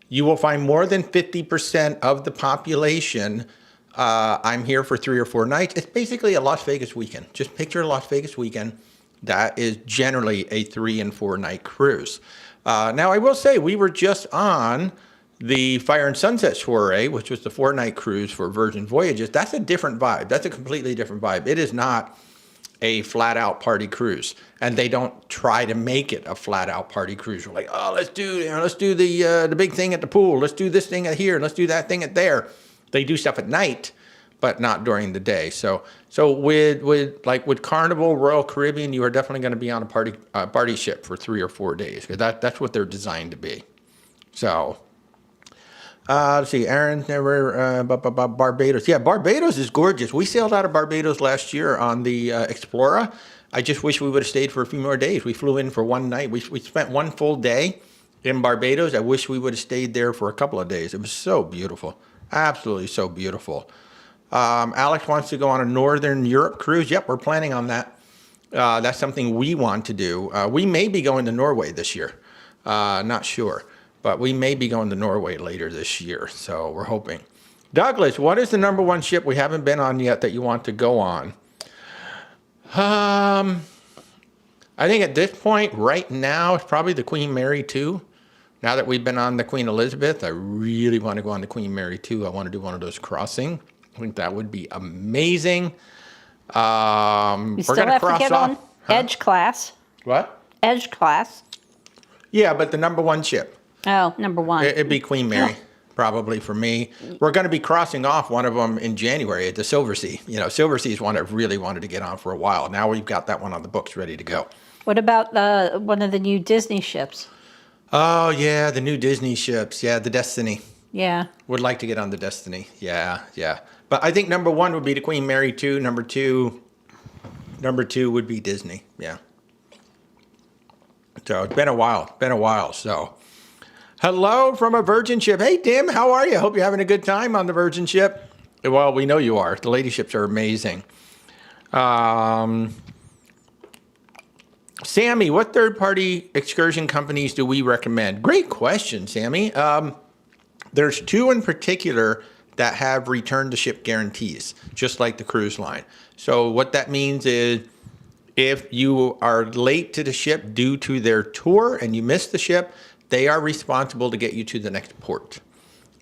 you will find more than 50% of the population. I'm here for 3 or 4 nights. It's basically a Las Vegas weekend. Just picture a Las Vegas weekend. That is generally a 3 and 4 night cruise. Now, I will say we were just on the Fire and Sunset Soiree, which was the 4 night cruise for Virgin Voyages. That's a different vibe. That's a completely different vibe. It is not a flat out party cruise, and they don't try to make it a flat out party cruise. We're like, oh, let's do the big thing at the pool. Let's do this thing at here. Let's do that thing at there. They do stuff at night, but not during the day. So with Carnival, Royal Caribbean, you are definitely going to be on a party ship for 3 or 4 days, because that's what they're designed to be. So. Let's see, Aaron, never, Barbados. Yeah, Barbados is gorgeous. We sailed out of Barbados last year on the Explorer. I just wish we would have stayed for a few more days. We flew in for 1 night. We spent 1 full day in Barbados. I wish we would have stayed there for a couple of days. It was so beautiful. Absolutely so beautiful. Alex wants to go on a Northern Europe cruise. Yep, we're planning on that. That's something we want to do. We may be going to Norway this year. Not sure. But we may be going to Norway later this year, so we're hoping. Douglas, what is the #1 ship we haven't been on yet that you want to go on? I think at this point, right now, it's probably the Queen Mary 2. Now that we've been on the Queen Elizabeth, I really want to go on the Queen Mary 2. I want to do one of those crossing. I think that would be amazing. You still have to get on Edge class. What? Edge class. Yeah, but the #1 ship. Oh, #1. It'd be Queen Mary, probably for me. We're going to be crossing off one of them in January at the Silver Sea. Silver Sea is one I've really wanted to get on for a while. Now we've got that one on the books ready to go. What about one of the new Disney ships? Oh, yeah, the new Disney ships. Yeah, the Destiny. Yeah. Would like to get on the Destiny. Yeah. But I think #1 would be the Queen Mary 2. Number two would be Disney. Yeah. So it's been a while. So. Hello from a Virgin ship. Hey, Tim, how are you? Hope you're having a good time on the Virgin ship. Well, we know you are. The lady ships are amazing. Sammy, what third-party excursion companies do we recommend? Great question, Sammy. There's 2 in particular that have return to ship guarantees, just like the cruise line. So what that means is if you are late to the ship due to their tour and you miss the ship, they are responsible to get you to the next port.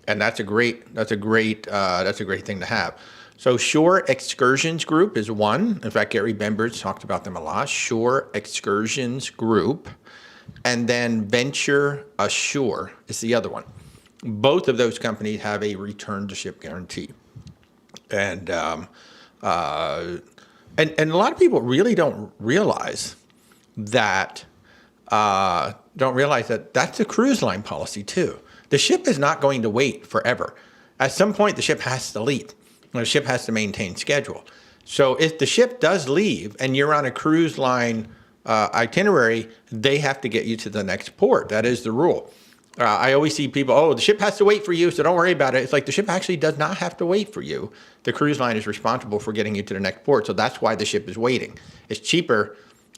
And that's a great thing to have. So Shore Excursions Group is one. In fact, Gary Bember's talked about them a lot. Shore Excursions Group. And then Venture Ashore is the other one. Both of those companies have a return to ship guarantee. And a lot of people really don't realize that that's a cruise line policy too. The ship is not going to wait forever. At some point, the ship has to leave. The ship has to maintain schedule. So if the ship does leave and you're on a cruise line itinerary, they have to get you to the next port. That is the rule. I always see people, oh, the ship has to wait for you, so don't worry about it. It's like the ship actually does not have to wait for you. The cruise line is responsible for getting you to the next port, so that's why the ship is waiting. It's cheaper.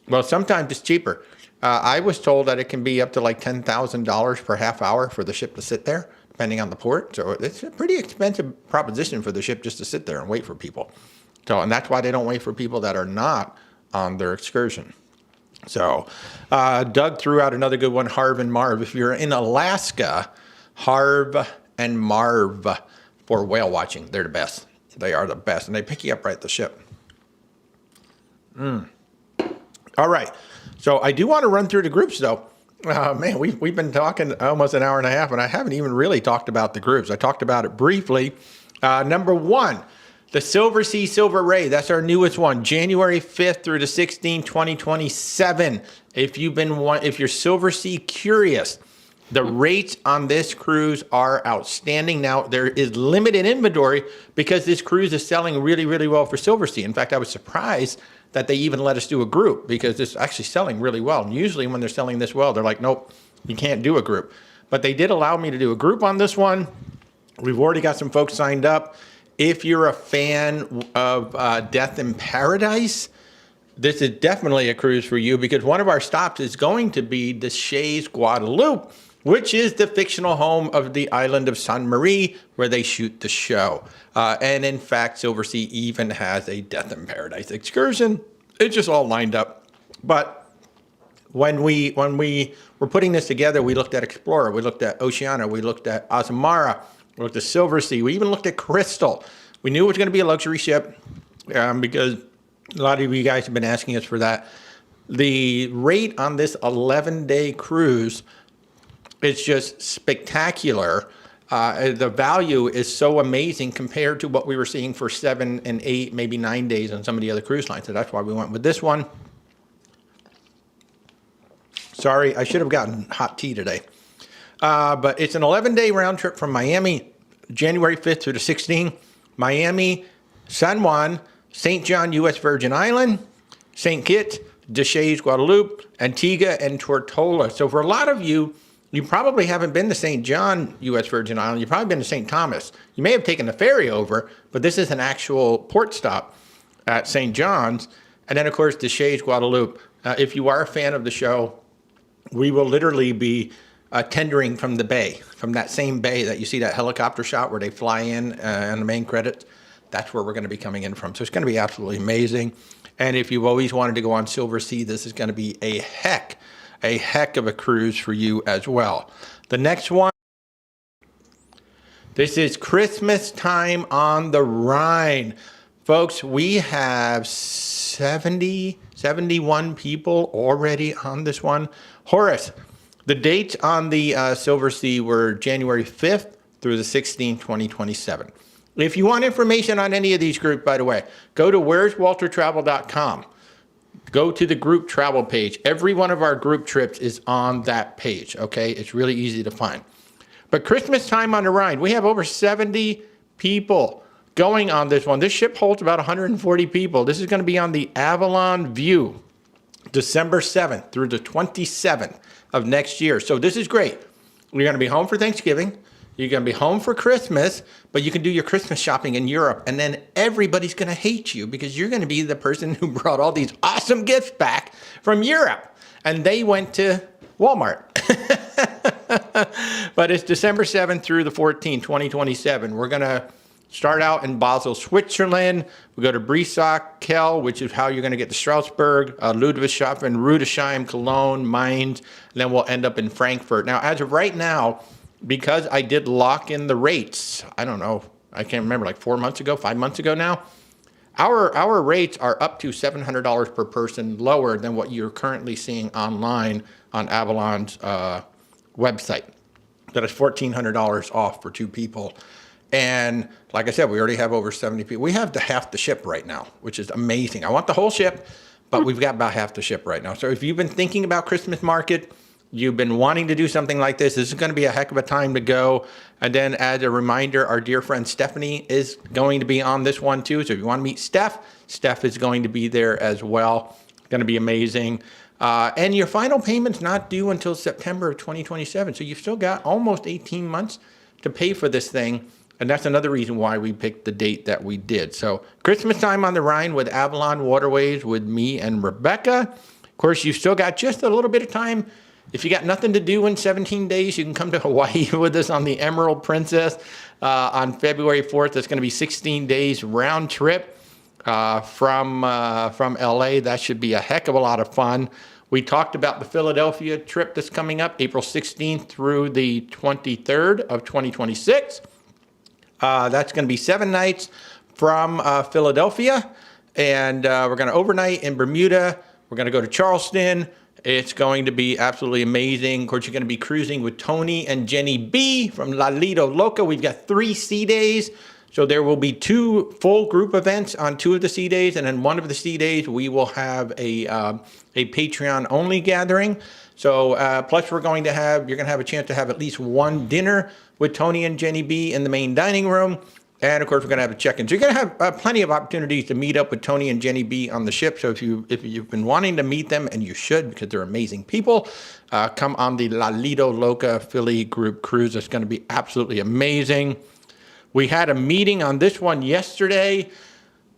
Well, sometimes it's cheaper. I was told that it can be up to like $10,000 per half hour for the ship to sit there, depending on the port. So it's a pretty expensive proposition for the ship just to sit there and wait for people. So, and that's why they don't wait for people that are not on their excursion. So Doug threw out another good one, Harv and Marv. If you're in Alaska, Harv and Marv for whale watching. They're the best. They are the best. And they pick you up right at the ship. All right. So I do want to run through the groups, though. Man, we've been talking almost an hour and a half, and I haven't even really talked about the groups. I talked about it briefly. Number one, the Silver Sea Silver Ray. That's our newest one, January 5th through the 16th, 2027. If you're Silver Sea curious, the rates on this cruise are outstanding. Now, there is limited inventory because this cruise is selling really, really well for Silver Sea. In fact, I was surprised that they even let us do a group because it's actually selling really well. And usually when they're selling this well, they're like, nope, you can't do a group. But they did allow me to do a group on this one. We've already got some folks signed up. If you're a fan of Death in Paradise, this is definitely a cruise for you because one of our stops is going to be Deschamps, Guadeloupe, which is the fictional home of the island of Sainte Marie, where they shoot the show. And in fact, Silver Sea even has a Death in Paradise excursion. It's just all lined up. But when we were putting this together, we looked at Explorer, we looked at Oceania, we looked at Azamara, we looked at Silver Sea, we even looked at Crystal. We knew it was going to be a luxury ship because a lot of you guys have been asking us for that. The rate on this 11-day cruise is just spectacular. The value is so amazing compared to what we were seeing for 7 and 8, maybe 9 days on some of the other cruise lines. So that's why we went with this one. Sorry, I should have gotten hot tea today. But it's an 11-day round trip from Miami, January 5th through the 16th. Miami, San Juan, St. John, U.S. Virgin Island, St. Kitts, Deschamps, Guadeloupe, Antigua, and Tortola. So for a lot of you, you probably haven't been to St. John, U.S. Virgin Island. You've probably been to St. Thomas. You may have taken the ferry over, but this is an actual port stop at St. John's. And then, of course, Deschamps, Guadeloupe. If you are a fan of the show, we will literally be tendering from the bay, from that same bay that you see that helicopter shot where they fly in on the main credits. That's where we're going to be coming in from. So it's going to be absolutely amazing. And if you've always wanted to go on Silver Sea, this is going to be a heck of a cruise for you as well. The next one, this is Christmas Time on the Rhine. Folks, we have 71 people already on this one. Horace, the dates on the Silver Sea were January 5th through the 16th, 2027. If you want information on any of these groups, by the way, go to where'swaltertravel.com. Go to the group travel page. Every one of our group trips is on that page, okay? It's really easy to find. But Christmas Time on the Rhine, we have over 70 people going on this one. This ship holds about 140 people. This is going to be on the Avalon View, December 7th through the 27th of next year. So this is great. You're going to be home for Thanksgiving. You're going to be home for Christmas, but you can do your Christmas shopping in Europe, and then everybody's going to hate you because you're going to be the person who brought all these awesome gifts back from Europe, and they went to Walmart. But it's December 7th through the 14th, 2027. We're going to Start out in Basel, Switzerland. We go to Breisach, Kell, which is how you're going to get to Strasbourg, Ludwigshafen, Rudesheim, Cologne, Mainz, and then we'll end up in Frankfurt. Now, as of right now, because I did lock in the rates, I don't know, I can't remember, like 4 months ago, 5 months ago now, our rates are up to $700 per person lower than what you're currently seeing online on Avalon's website. That is $1,400 off for 2 people. And like I said, we already have over 70 people. We have half the ship right now, which is amazing. I want the whole ship, but we've got about half the ship right now. So if you've been thinking about Christmas market, you've been wanting to do something like this is going to be a heck of a time to go. And then as a reminder, our dear friend Stephanie is going to be on this one too. So if you want to meet Steph is going to be there as well. It's going to be amazing. And your final payment's not due until September of 2027. So you've still got almost 18 months to pay for this thing. And that's another reason why we picked the date that we did. So Christmas time on the Rhine with Avalon Waterways with me and Rebecca. Of course, you've still got just a little bit of time. If you got nothing to do in 17 days, you can come to Hawaii with us on the Emerald Princess on February 4th. It's going to be 16 days round trip from LA. That should be a heck of a lot of fun. We talked about the Philadelphia trip that's coming up April 16th through the 23rd of 2026. That's going to be 7 nights from Philadelphia, and we're going to overnight in Bermuda. We're going to go to Charleston. It's going to be absolutely amazing. Of course, you're going to be cruising with Tony and Jenny B from La Lido Loca. We've got 3 sea days, so there will be 2 full group events on 2 of the sea days, and then one of the sea days we will have a Patreon only gathering. So plus you're going to have a chance to have at least 1 dinner with Tony and Jenny B in the main dining room. And of course, we're going to have a check-in. So you're going to have plenty of opportunities to meet up with Tony and Jenny B on the ship. So if you've been wanting to meet them, and you should because they're amazing people, come on the La Lido Loca Philly group cruise. It's going to be absolutely amazing. We had a meeting on this one yesterday.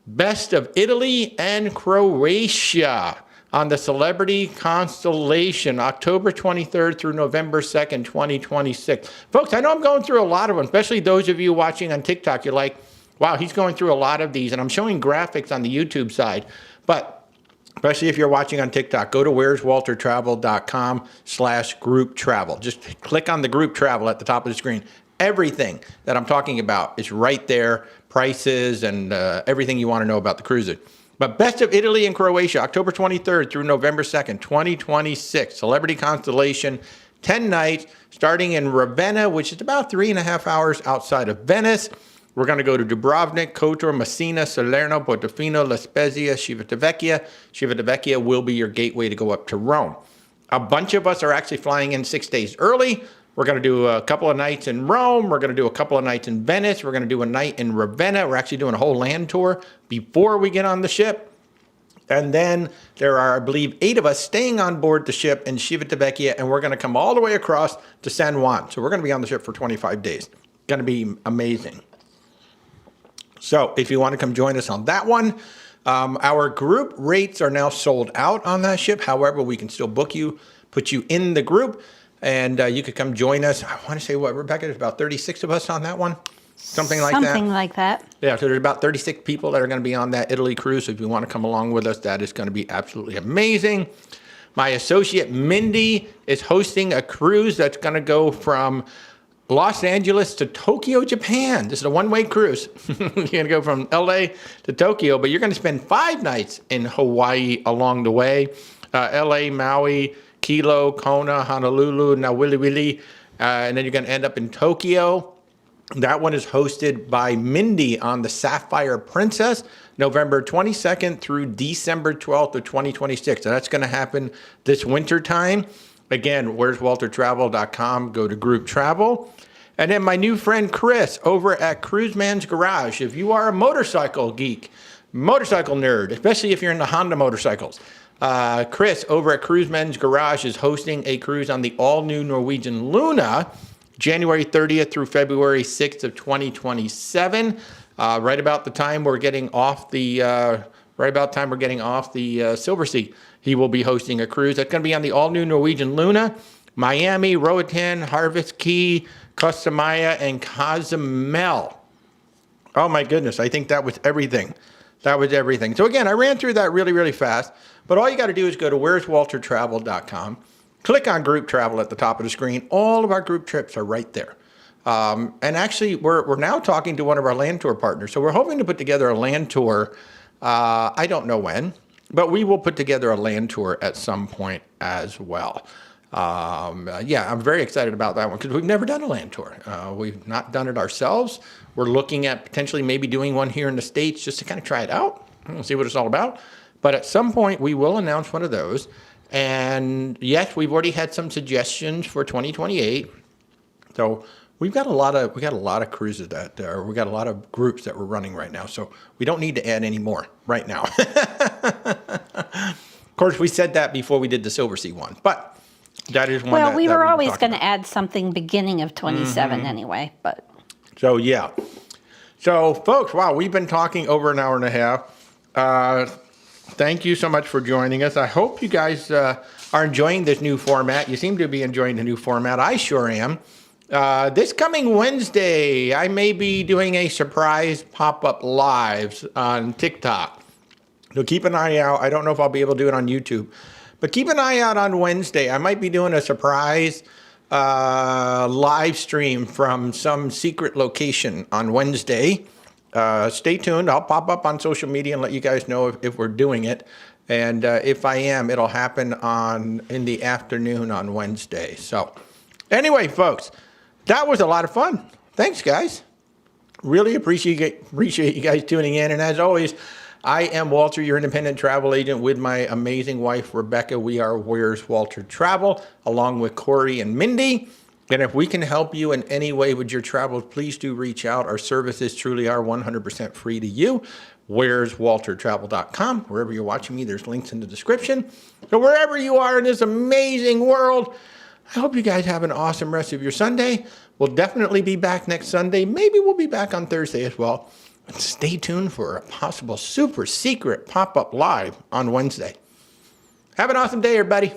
Best of Italy and Croatia on the Celebrity Constellation, October 23rd through November 2nd, 2026. Folks, I know I'm going through a lot of them, especially those of you watching on TikTok. You're like, wow, he's going through a lot of these. And I'm showing graphics on the YouTube side. But especially if you're watching on TikTok, go to where'swaltertravel.com/group travel. Just click on the group travel at the top of the screen. Everything that I'm talking about is right there, prices and everything you want to know about the cruises. But Best of Italy and Croatia, October 23rd through November 2nd, 2026. Celebrity Constellation, 10 nights, starting in Ravenna, which is about 3.5 hours outside of Venice. We're going to go to Dubrovnik, Kotor, Messina, Salerno, Portofino, La Spezia, Civitavecchia. Civitavecchia will be your gateway to go up to Rome. A bunch of us are actually flying in 6 days early. We're going to do a couple of nights in Rome. We're going to do a couple of nights in Venice. We're going to do a night in Ravenna. We're actually doing a whole land tour before we get on the ship. And then there are, I believe, 8 of us staying on board the ship in Civitavecchia, and we're going to come all the way across to San Juan. So we're going to be on the ship for 25 days. Going to be amazing. So if you want to come join us on that one, our group rates are now sold out on that ship. However, we can still book you, put you in the group. And you could come join us. I want to say, what, Rebecca, there's about 36 of us on that one? Something like that? Something like that. Yeah, so there's about 36 people that are going to be on that Italy cruise. So if you want to come along with us, that is going to be absolutely amazing. My associate, Mindy, is hosting a cruise that's going to go from Los Angeles to Tokyo, Japan. This is a one-way cruise. You're going to go from LA to Tokyo, but you're going to spend 5 nights in Hawaii along the way. LA, Maui, Kilo, Kona, Honolulu, Nawiliwili, and then you're going to end up in Tokyo. That one is hosted by Mindy on the Sapphire Princess, November 22nd through December 12th of 2026. So that's going to happen this winter time. Again, where'swaltertravel.com, go to group travel. And then my new friend Chris over at Cruiseman's Garage. If you are a motorcycle geek, motorcycle nerd, especially if you're into Honda motorcycles, Chris over at Cruiseman's Garage is hosting a cruise on the all-new Norwegian Luna, January 30th through February 6th of 2027. Right about the time we're getting off the Silver Sea, he will be hosting a cruise. That's going to be on the all-new Norwegian Luna, Miami, Roatan, Harvest Key, Costa Maya, and Cozumel. Oh my goodness, I think that was everything. That was everything. So again, I ran through that really, really fast, but all you got to do is go to where'swaltertravel.com, click on group travel at the top of the screen. All of our group trips are right there. And actually, we're now talking to one of our land tour partners. So we're hoping to put together a land tour. I don't know when, but we will put together a land tour at some point as well. Yeah, I'm very excited about that one because we've never done a land tour. We've not done it ourselves. We're looking at potentially maybe doing one here in the States just to kind of try it out and see what it's all about. But at some point, we will announce one of those. And yes, we've already had some suggestions for 2028. So we've got a lot of cruises that we got a lot of groups that we're running right now. So we don't need to add any more right now. Of course, we said that before we did the Silver Sea one, but that is one. Well, we were always going to to add something beginning of 27 anyway, but. So yeah. So folks, wow, we've been talking over an hour and a half. Thank you so much for joining us. I hope you guys are enjoying this new format. You seem to be enjoying the new format. I sure am. This coming Wednesday, I may be doing a surprise pop-up live on TikTok. So keep an eye out. I don't know if I'll be able to do it on YouTube, but keep an eye out on Wednesday. I might be doing a surprise live stream from some secret location on Wednesday. Stay tuned. I'll pop up on social media and let you guys know if we're doing it. And if I am, it'll happen in the afternoon on Wednesday. So anyway, folks, that was a lot of fun. Thanks, guys. Really appreciate you guys tuning in. And as always, I am Walter, your independent travel agent, with my amazing wife, Rebecca. We are Where's Walter Travel, along with Corey and Mindy. And if we can help you in any way with your travels, please do reach out. Our services truly are 100% free to you. Where'swaltertravel.com. Wherever you're watching me, there's links in the description. So wherever you are in this amazing world, I hope you guys have an awesome rest of your Sunday. We'll definitely be back next Sunday. Maybe we'll be back on Thursday as well. But stay tuned for a possible super secret pop-up live on Wednesday. Have an awesome day, everybody.